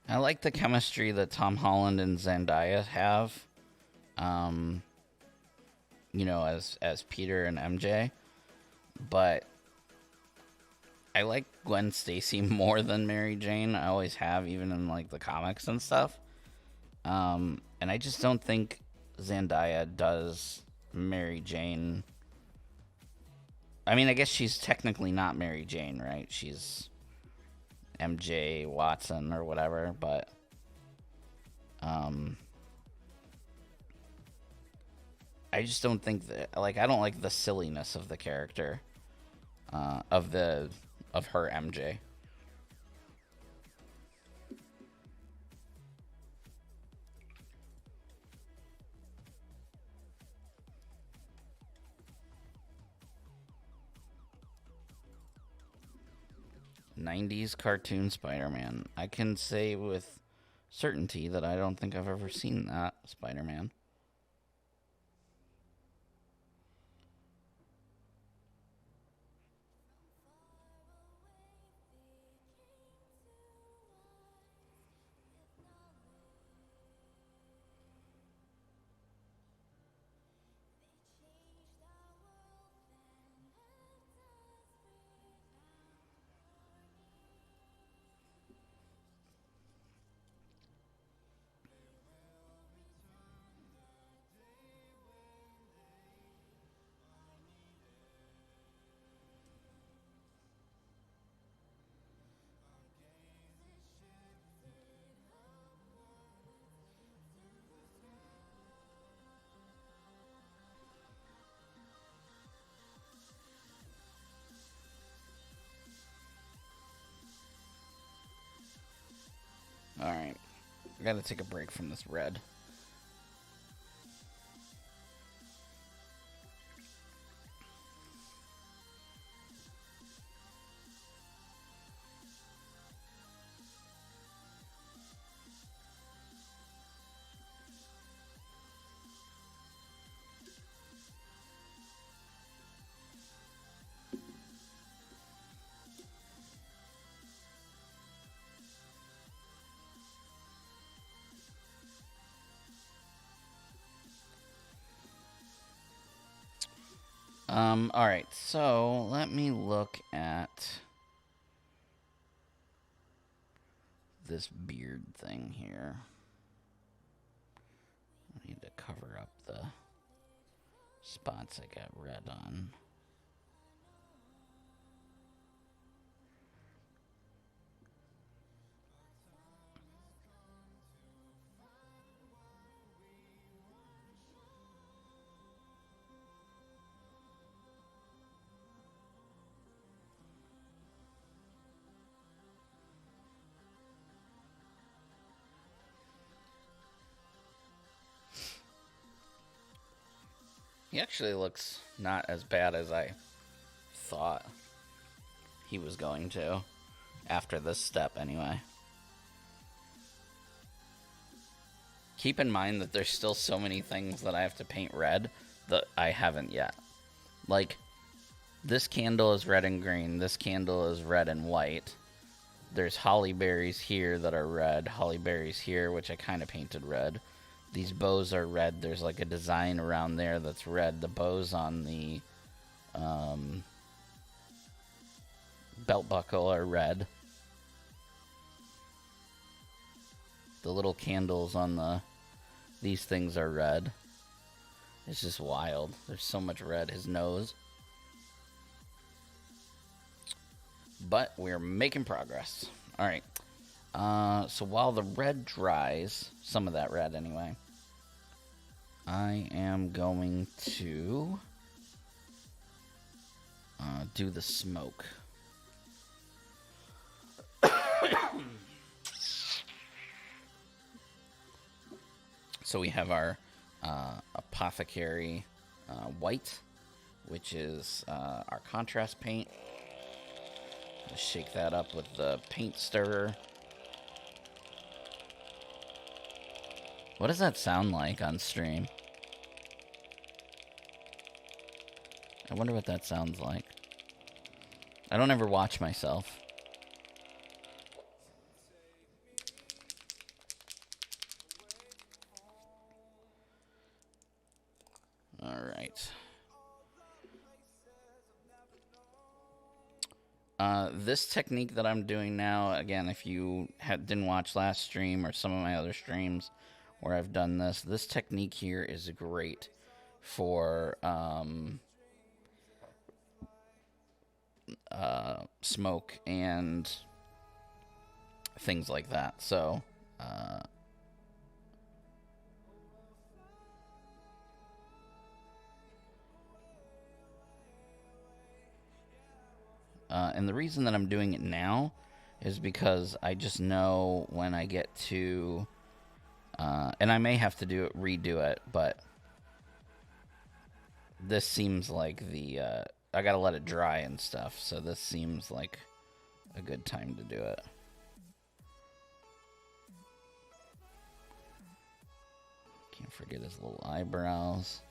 I like the chemistry that Tom Holland and Zendaya have. As Peter and MJ. But I like Gwen Stacy more than Mary Jane. I always have, even in like the comics and stuff. And I just don't think Zendaya does Mary Jane. I mean, I guess she's technically not Mary Jane, right? She's MJ Watson or whatever, but I just don't think that, like, I don't like the silliness of the character of her MJ. '90s cartoon Spider-Man. I can say with certainty that I don't think I've ever seen that Spider-Man. Alright. I gotta take a break from this red. Alright, so let me look at this beard thing here. I need to cover up the spots I got red on. He actually looks not as bad as I thought he was going to. After this step, anyway. Keep in mind that there's still so many things that I have to paint red that I haven't yet. Like, this candle is red and green. This candle is red and white. There's holly berries here that are red. Holly berries here, which I kind of painted red. These bows are red. There's like a design around there that's red. The bows on the belt buckle are red. The little candles on these things are red. It's just wild. There's so much red. His nose. But we're making progress. All right. So while the red dries, some of that red anyway, I am going to do the smoke. So we have our apothecary white, which is our contrast paint. Just shake that up with the paint stirrer. What does that sound like on stream? I wonder what that sounds like. I don't ever watch myself. All right. This technique that I'm doing now, again, if you didn't watch last stream or some of my other streams where I've done this technique here is great for smoke and things like that. So, and the reason that I'm doing it now is because I just know when I get to, and I may have to redo it, but this seems like I gotta let it dry and stuff, so this seems like a good time to do it. Can't forget his little eyebrows.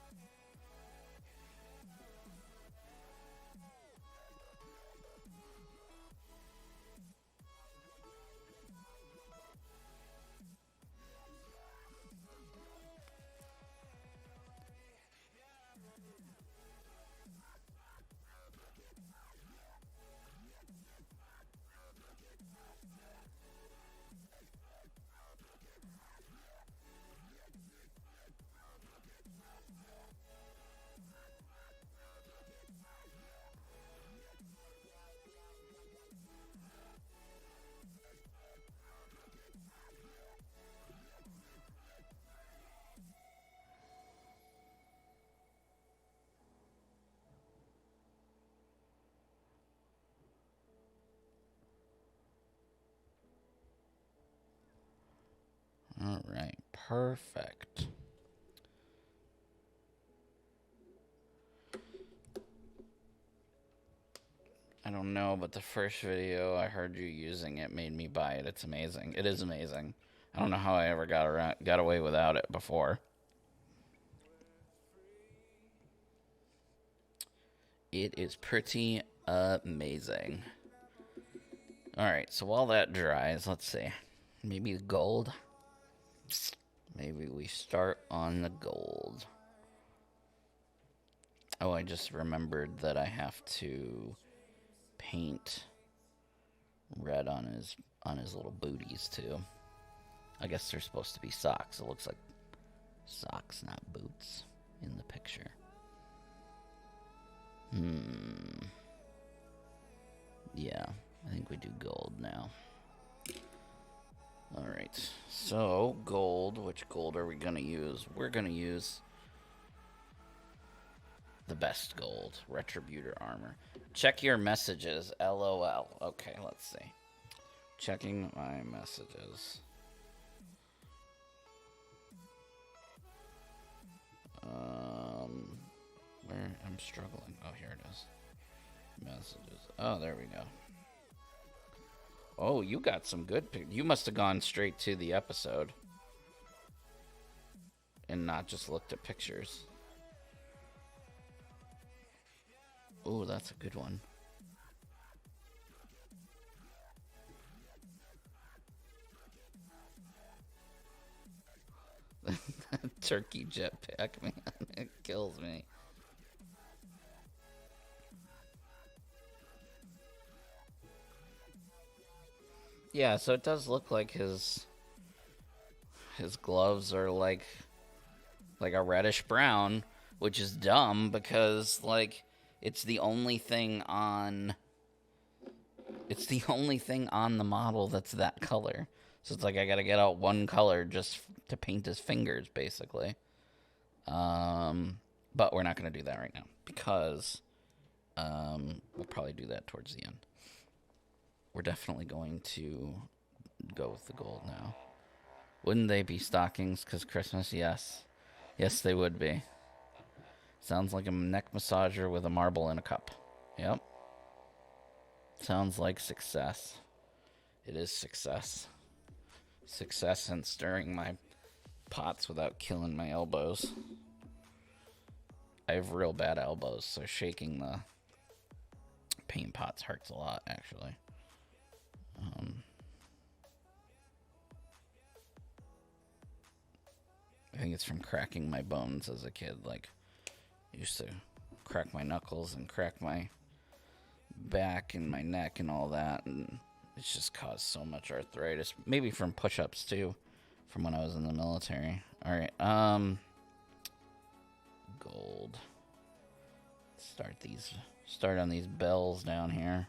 All right, perfect. I don't know, but the first video I heard you using it made me buy it. It's amazing. It is amazing. I don't know how I ever got away without it before. It is pretty amazing. All right, so while that dries, let's see. Maybe the gold. Maybe we start on the gold. Oh, I just remembered that I have to paint red on his little booties too. I guess they're supposed to be socks. It looks like socks, not boots, in the picture. Yeah, I think we do gold now. Alright, so gold. Which gold are we going to use? We're going to use the best gold, Retributor Armor. Check your messages, LOL. Okay, let's see. Checking my messages. Where I'm struggling. Oh, here it is. Messages. Oh, there we go. Oh, you got some good you must have gone straight to the episode and not just looked at pictures. Oh, that's a good one. Turkey jetpack, man. It kills me. Yeah, so it does look like his gloves are like a reddish brown, which is dumb because like it's the only thing on the model that's that color. So it's like I gotta get out one color just to paint his fingers, basically. But we're not gonna do that right now because we'll probably do that towards the end. We're definitely going to go with the gold now. Wouldn't they be stockings because Christmas? Yes. Yes, they would be. Sounds like a neck massager with a marble in a cup. Yep. Sounds like success. It is success. Success in stirring my pots without killing my elbows. I have real bad elbows, so shaking the paint pots hurts a lot, actually. I think it's from cracking my bones as a kid. Like, I used to crack my knuckles and crack my back and my neck and all that, and it's just caused so much arthritis. Maybe from push-ups too, from when I was in the military. All right, gold. Start on these bells down here.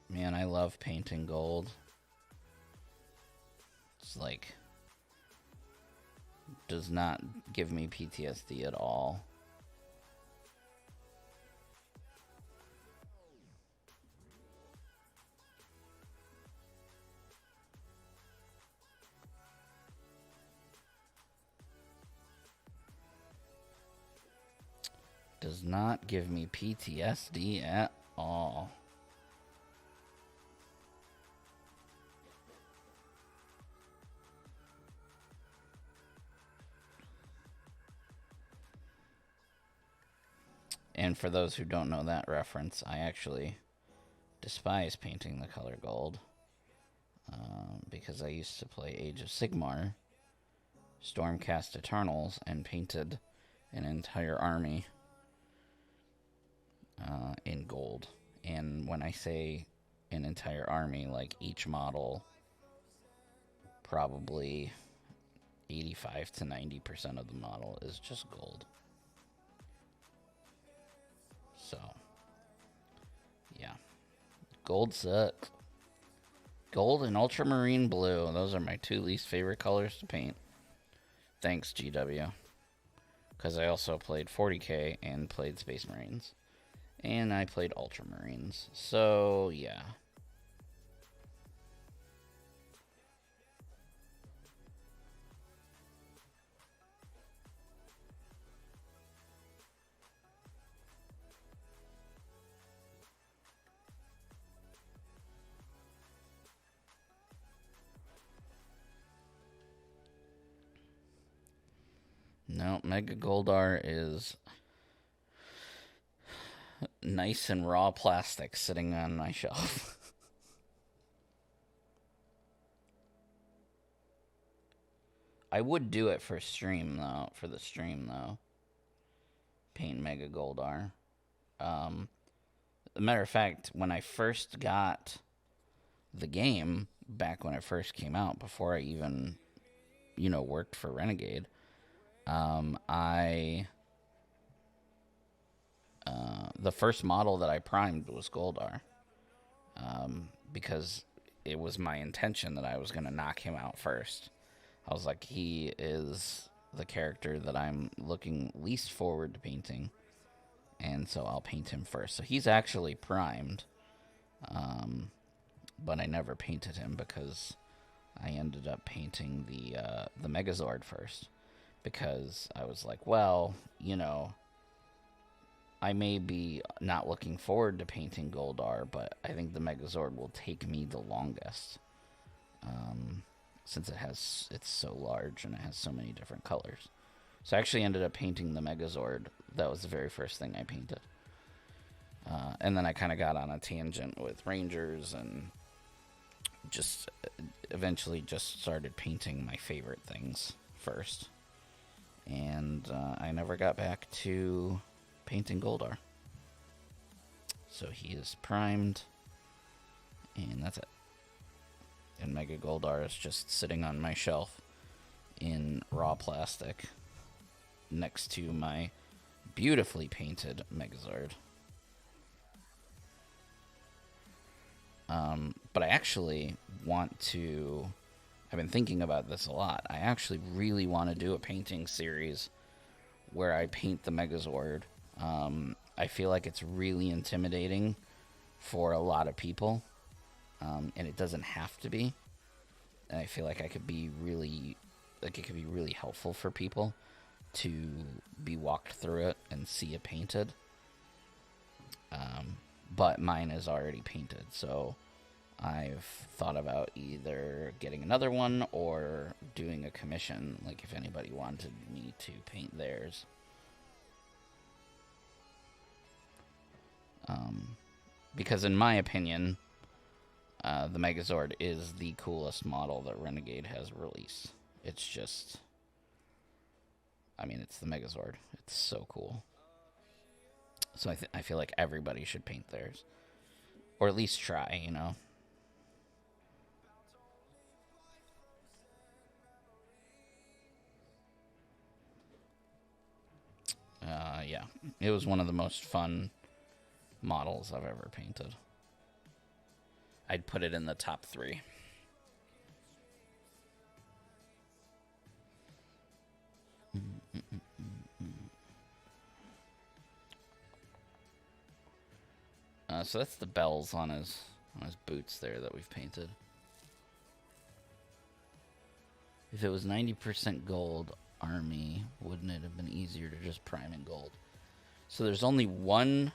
Man, I love painting gold. It's like, does not give me PTSD at all. Does not give me PTSD at all. And for those who don't know that reference, I actually despise painting the color gold because I used to play Age of Sigmar, Stormcast Eternals, and painted an entire army in gold. And when I say an entire army, like each model, probably 85 to 90% of the model is just gold. So, yeah. Gold sucks. Gold and ultramarine blue. Those are my two least favorite colors to paint. Thanks, GW. Because I also played 40K and played Space Marines. And I played Ultramarines. So, yeah. No, Mega Goldar is nice and raw plastic sitting on my shelf. I would do it for stream though, Paint Mega Goldar. As a matter of fact, when I first got the game, back when it first came out, before I even, worked for Renegade, I the first model that I primed was Goldar, because it was my intention that I was going to knock him out first. I was like, he is the character that I'm looking least forward to painting, and so I'll paint him first. So he's actually primed, but I never painted him because I ended up painting the Megazord first, because I was like, well, you know, I may be not looking forward to painting Goldar, but I think the Megazord will take me the longest, since it's so large and it has so many different colors. So I actually ended up painting the Megazord. That was the very first thing I painted. And then I kind of got on a tangent with Rangers and just eventually just started painting my favorite things first. And I never got back to painting Goldar. So he is primed, and that's it. And Mega Goldar is just sitting on my shelf in raw plastic next to my beautifully painted Megazord. But I actually want to... I've been thinking about this a lot. I actually really want to do a painting series where I paint the Megazord. I feel like it's really intimidating for a lot of people, and it doesn't have to be. And I feel like I could be really... Like, it could be really helpful for people to be walked through it and see it painted. But mine is already painted, so I've thought about either getting another one or doing a commission, like if anybody wanted me to paint theirs. Because in my opinion, the Megazord is the coolest model that Renegade has released. It's just... I mean, it's the Megazord. It's so cool. So I feel like everybody should paint theirs. Or at least try, you know? Yeah. It was one of the most fun models I've ever painted. I'd put it in the top 3. So that's the bells on his boots there that we've painted. If it was 90% gold army, wouldn't it have been easier to just prime in gold? So there's only one,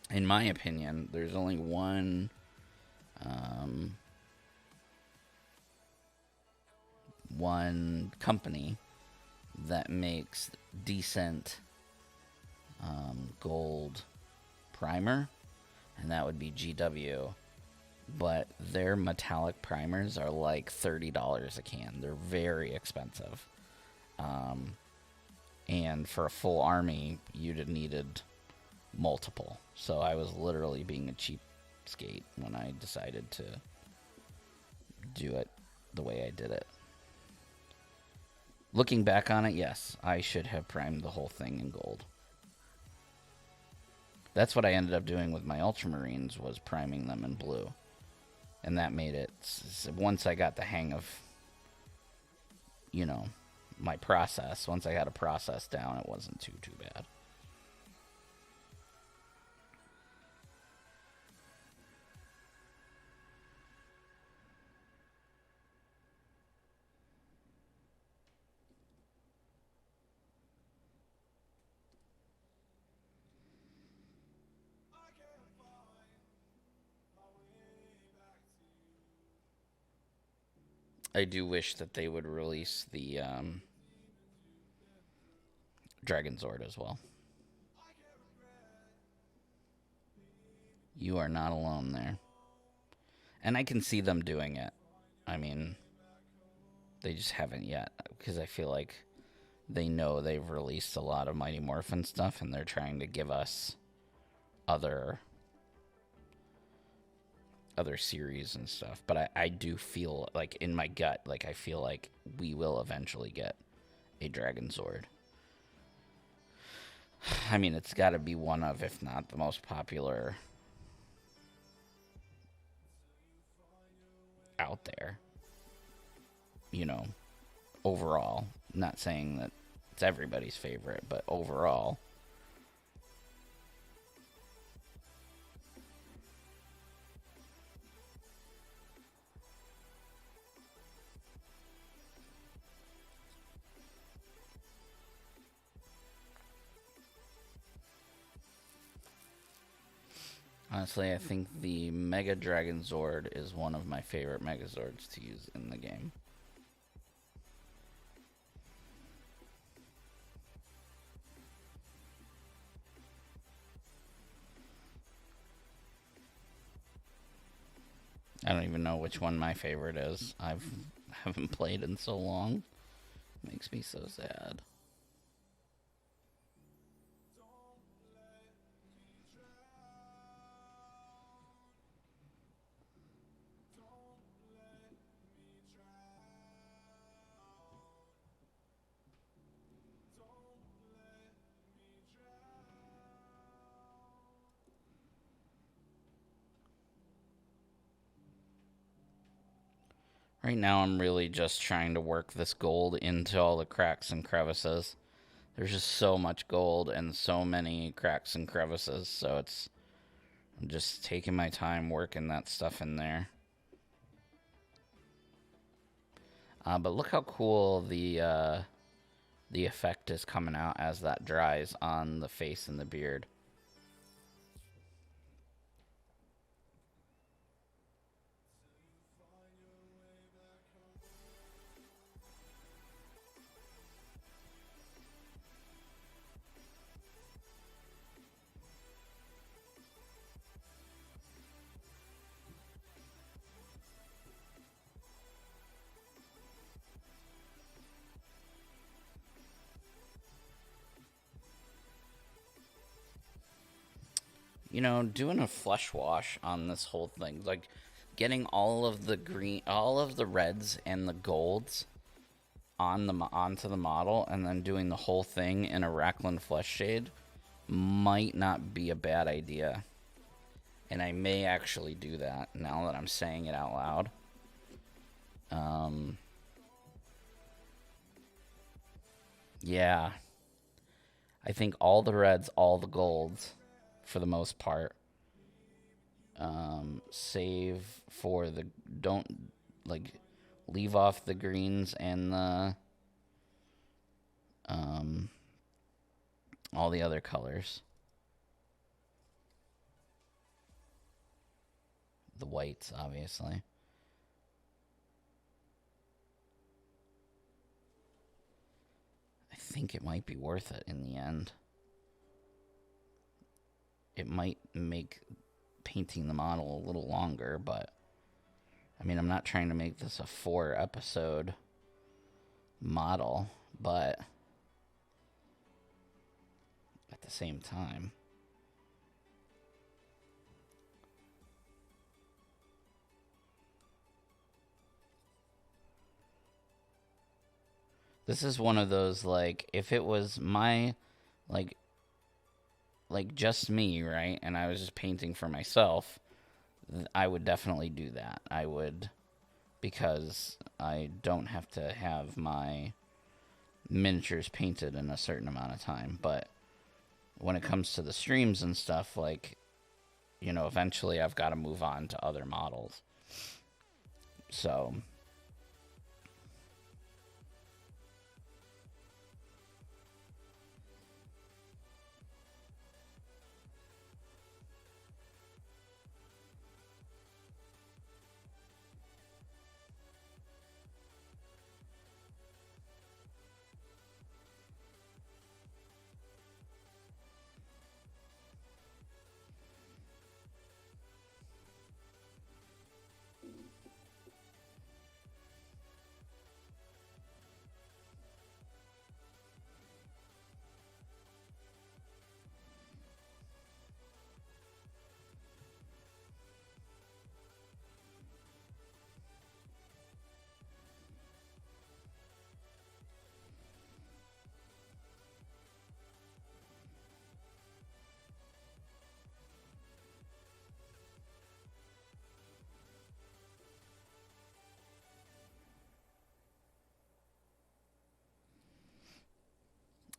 in my opinion, there's only one company that makes decent gold primer, and that would be GW. But their metallic primers are like $30 a can. They're very expensive. And for a full army, you'd have needed multiple. So I was literally being a cheapskate when I decided to do it the way I did it. Looking back on it, yes, I should have primed the whole thing in gold. That's what I ended up doing with my Ultramarines, was priming them in blue. And that made it, once I got the hang of, you know, my process, once I got a process down, it wasn't too bad. I do wish that they would release the Dragon Zord as well. You are not alone there. And I can see them doing it. I mean, they just haven't yet, because I feel like they know they've released a lot of Mighty Morphin stuff, and they're trying to give us other series and stuff. But I do feel like, in my gut, like, I feel like we will eventually get a Dragon Zord. I mean, it's got to be one of, if not the most popular out there. You know, overall. Not saying that it's everybody's favorite, but overall. Honestly, I think the Mega Dragon Zord is one of my favorite Megazords to use in the game. I don't even know which one my favorite is. Haven't played in so long. Makes me so sad. Right now, I'm really just trying to work this gold into all the cracks and crevices. There's just so much gold and so many cracks and crevices, so I'm just taking my time working that stuff in there. But look how cool the effect is coming out as that dries on the face and the beard. You know, doing a flesh wash on this whole thing, like getting all of the green, all of the reds and the golds onto the model, and then doing the whole thing in a Racklin flesh shade might not be a bad idea. And I may actually do that now that I'm saying it out loud. Yeah. I think all the reds, all the golds, for the most part. Save for the... Don't, like, leave off the greens and the... all the other colors. The whites, obviously. I think it might be worth it in the end. It might make painting the model a little longer, but I mean, I'm not trying to make this a 4-episode model, but at the same time, this is one of those, like, if it was my, like just me, right, and I was just painting for myself, I would definitely do that. I would, because I don't have to have my miniatures painted in a certain amount of time. But when it comes to the streams and stuff, like, you know, eventually I've got to move on to other models. So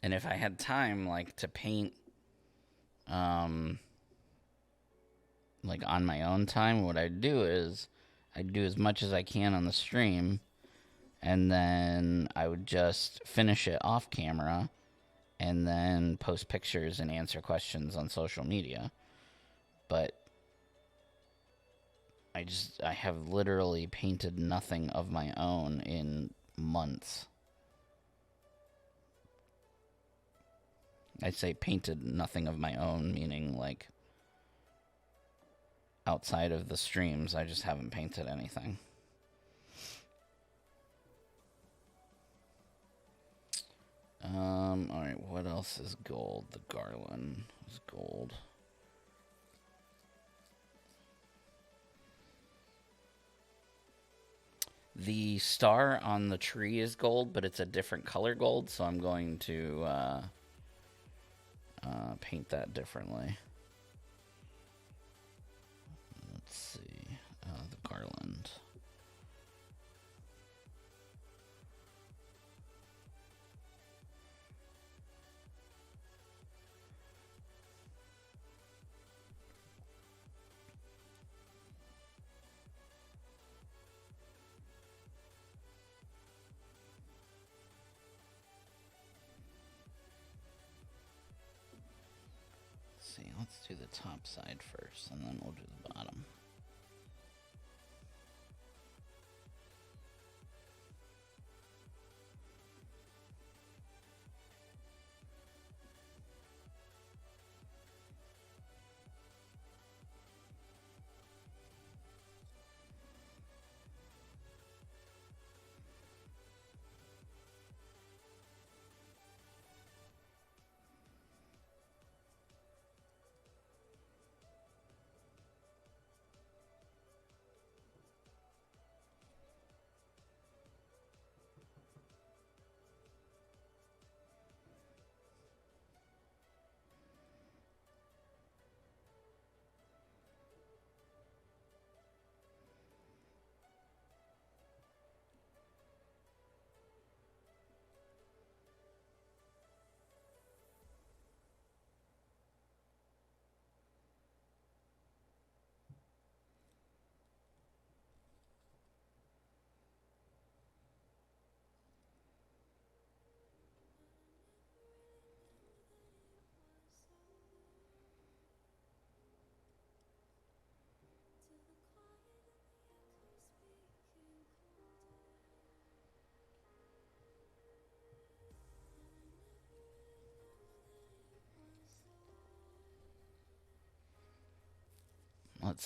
And if I had time, like, to paint, um, like, on my own time, what I'd do is I'd do as much as I can on the stream, and then I would just finish it off camera, and then post pictures and answer questions on social media. But I have literally painted nothing of my own in months. I say painted nothing of my own, meaning like outside of the streams, I just haven't painted anything. Alright, what else is gold? The garland is gold. The star on the tree is gold, but it's a different color gold, so I'm going to paint that differently. Let's see. The garland. See, let's do the top side first, and then we'll do the bottom.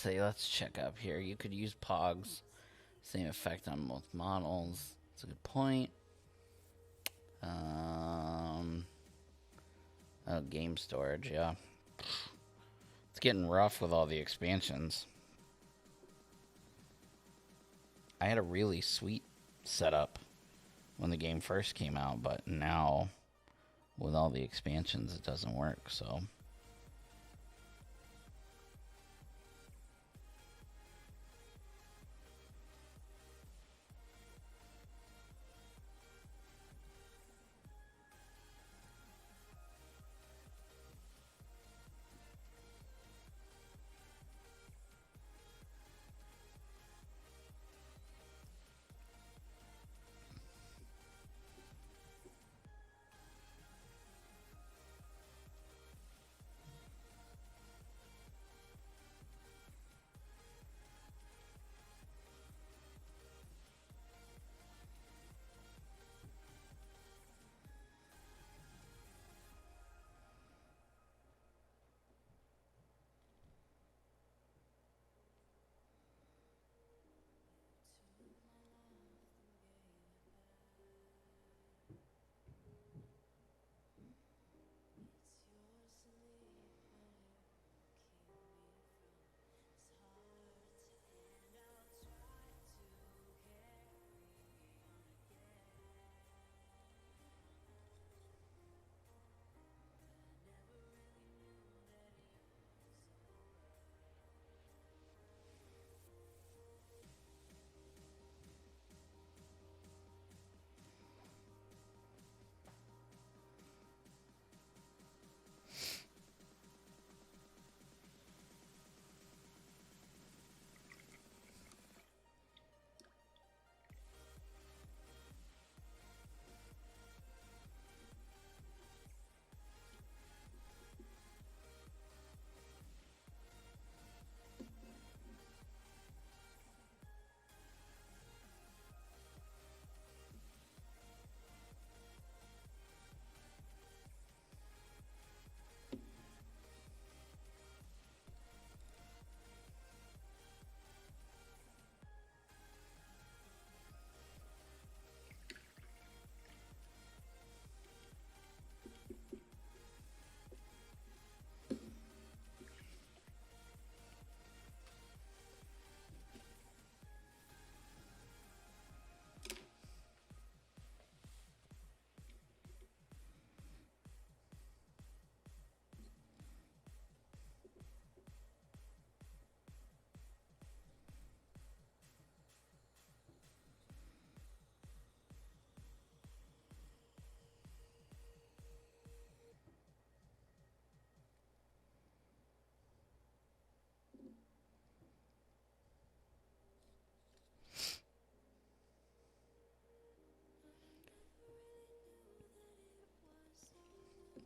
Let's check up here. You could use Pogs. Same effect on both models. That's a good point. Oh, game storage, yeah. It's getting rough with all the expansions. I had a really sweet setup when the game first came out, but now with all the expansions, it doesn't work, so...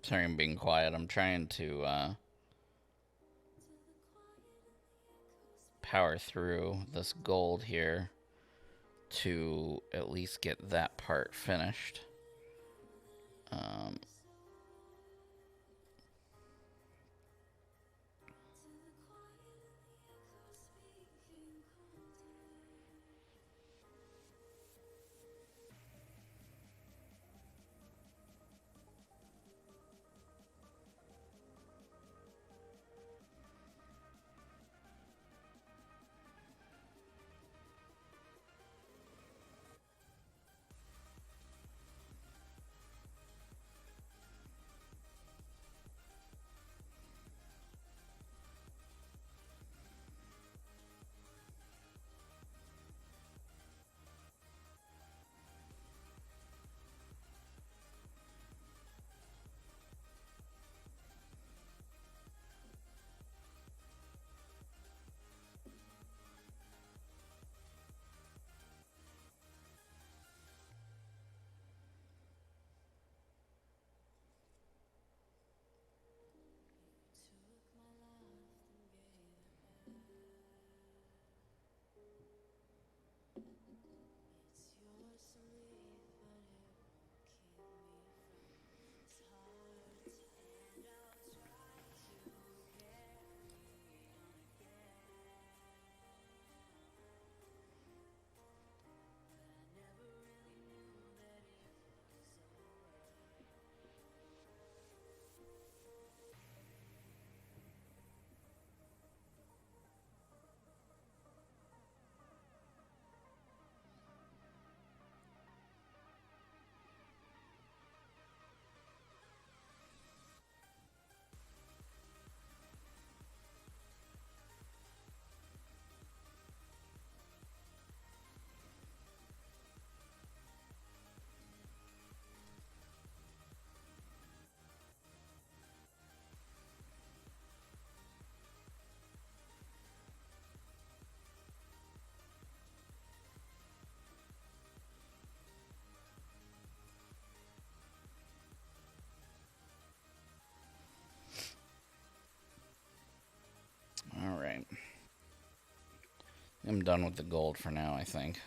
Sorry, I'm being quiet. I'm trying to power through this gold here to at least get that part finished. Alright. I'm done with the gold for now, I think.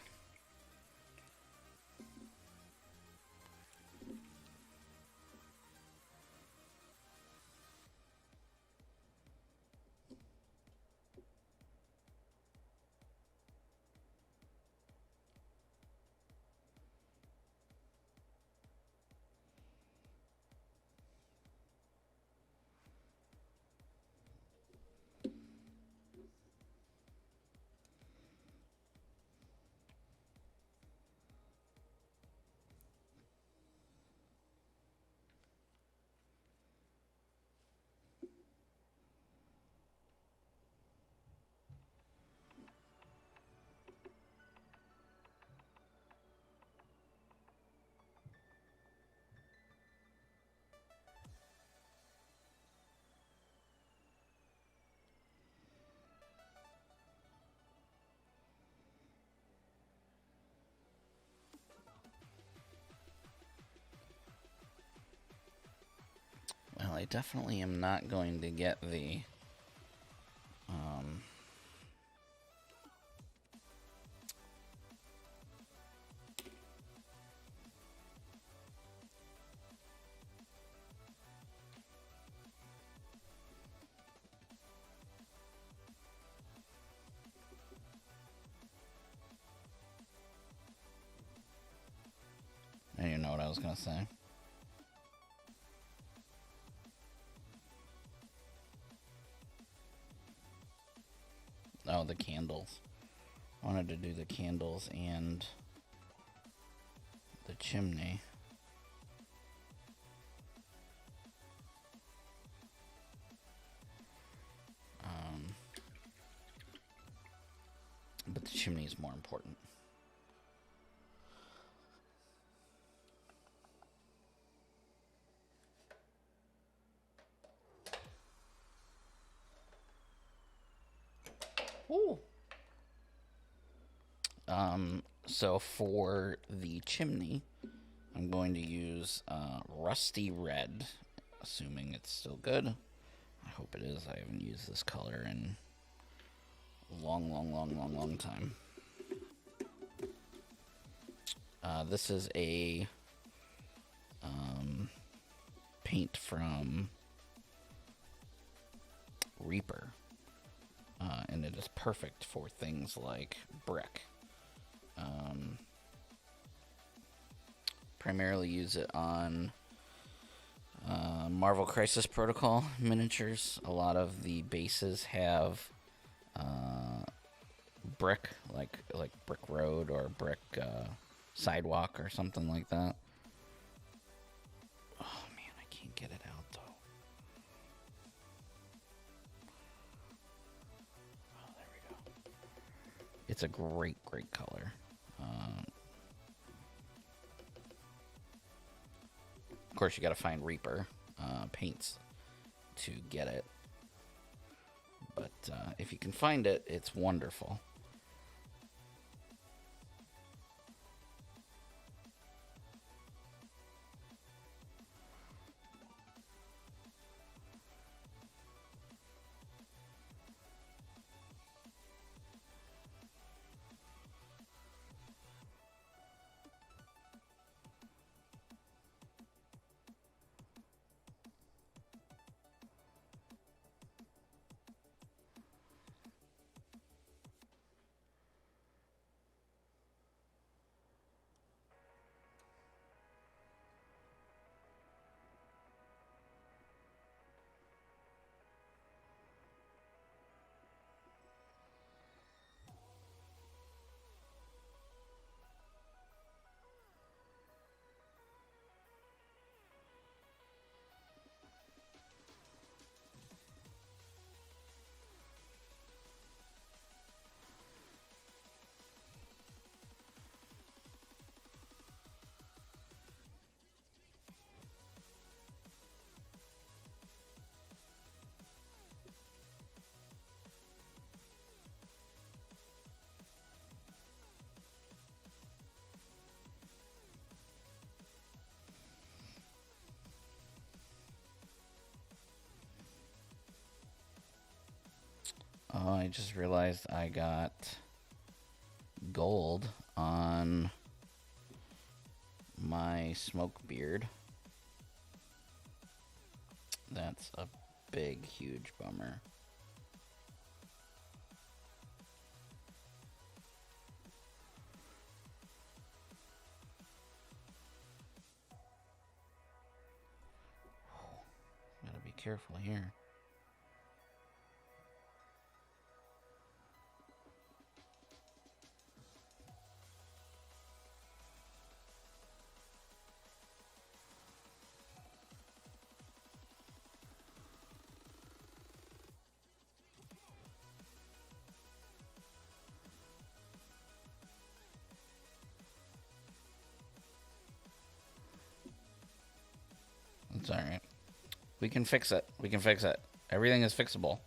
Well, I definitely am not going to get the I don't even know what I was going to say. Oh, the candles. I wanted to do the candles and the chimney. But the chimney is more important. Ooh. So for the chimney, I'm going to use rusty red assuming it's still good. I hope it is. I haven't used this color in a long time. This is a paint from Reaper, and it is perfect for things like brick. Primarily use it on Marvel Crisis Protocol miniatures. A lot of the bases have brick, like brick road or brick sidewalk or something like that. Oh man, I can't get it out though. Oh, there we go. It's a great color. Of course, you got to find Reaper paints to get it. But if you can find it, it's wonderful. Oh, I just realized I got gold on my smoke beard. That's a big, huge bummer. Gotta be careful here. It's alright. We can fix it. We can fix it. Everything is fixable.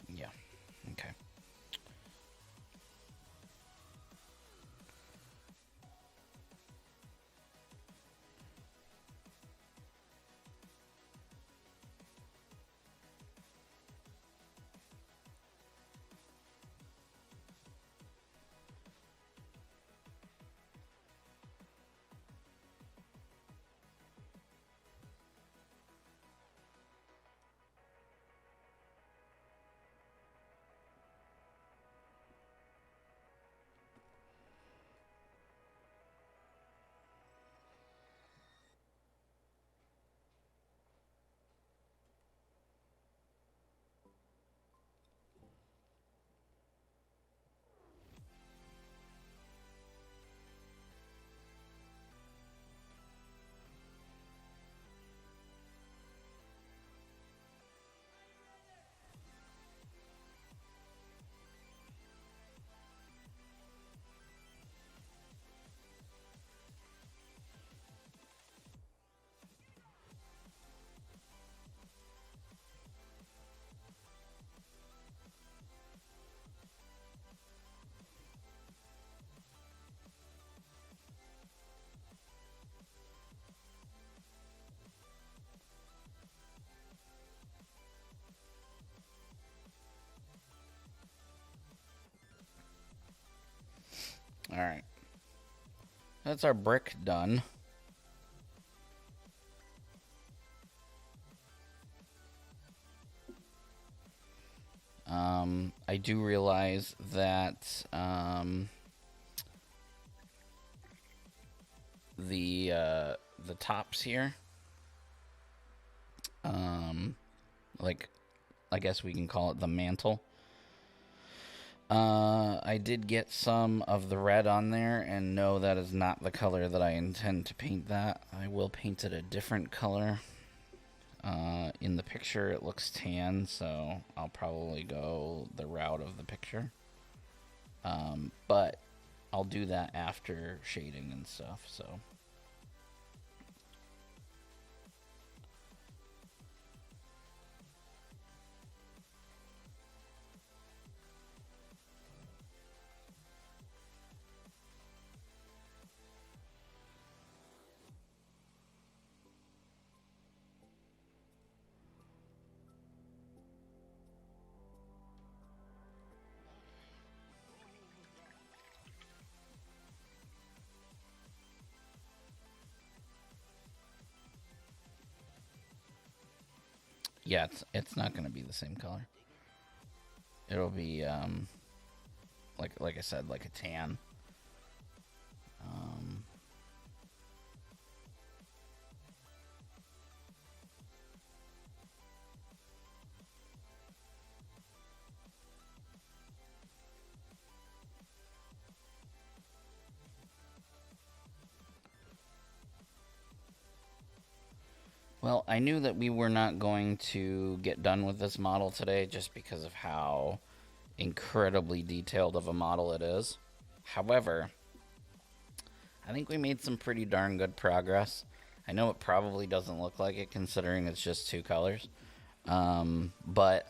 Yeah. Okay. Alright. That's our brick done. I do realize that the tops here, like, I guess we can call it the mantle. I did get some of the red on there, and no, that is not the color that I intend to paint that. I will paint it a different color. In the picture, it looks tan, so I'll probably go the route of the picture. But I'll do that after shading and stuff, so... Yeah, it's not going to be the same color. It'll be, like I said, like a tan. Well, I knew that we were not going to get done with this model today just because of how incredibly detailed of a model it is. However, I think we made some pretty darn good progress. I know it probably doesn't look like it considering it's just two colors. But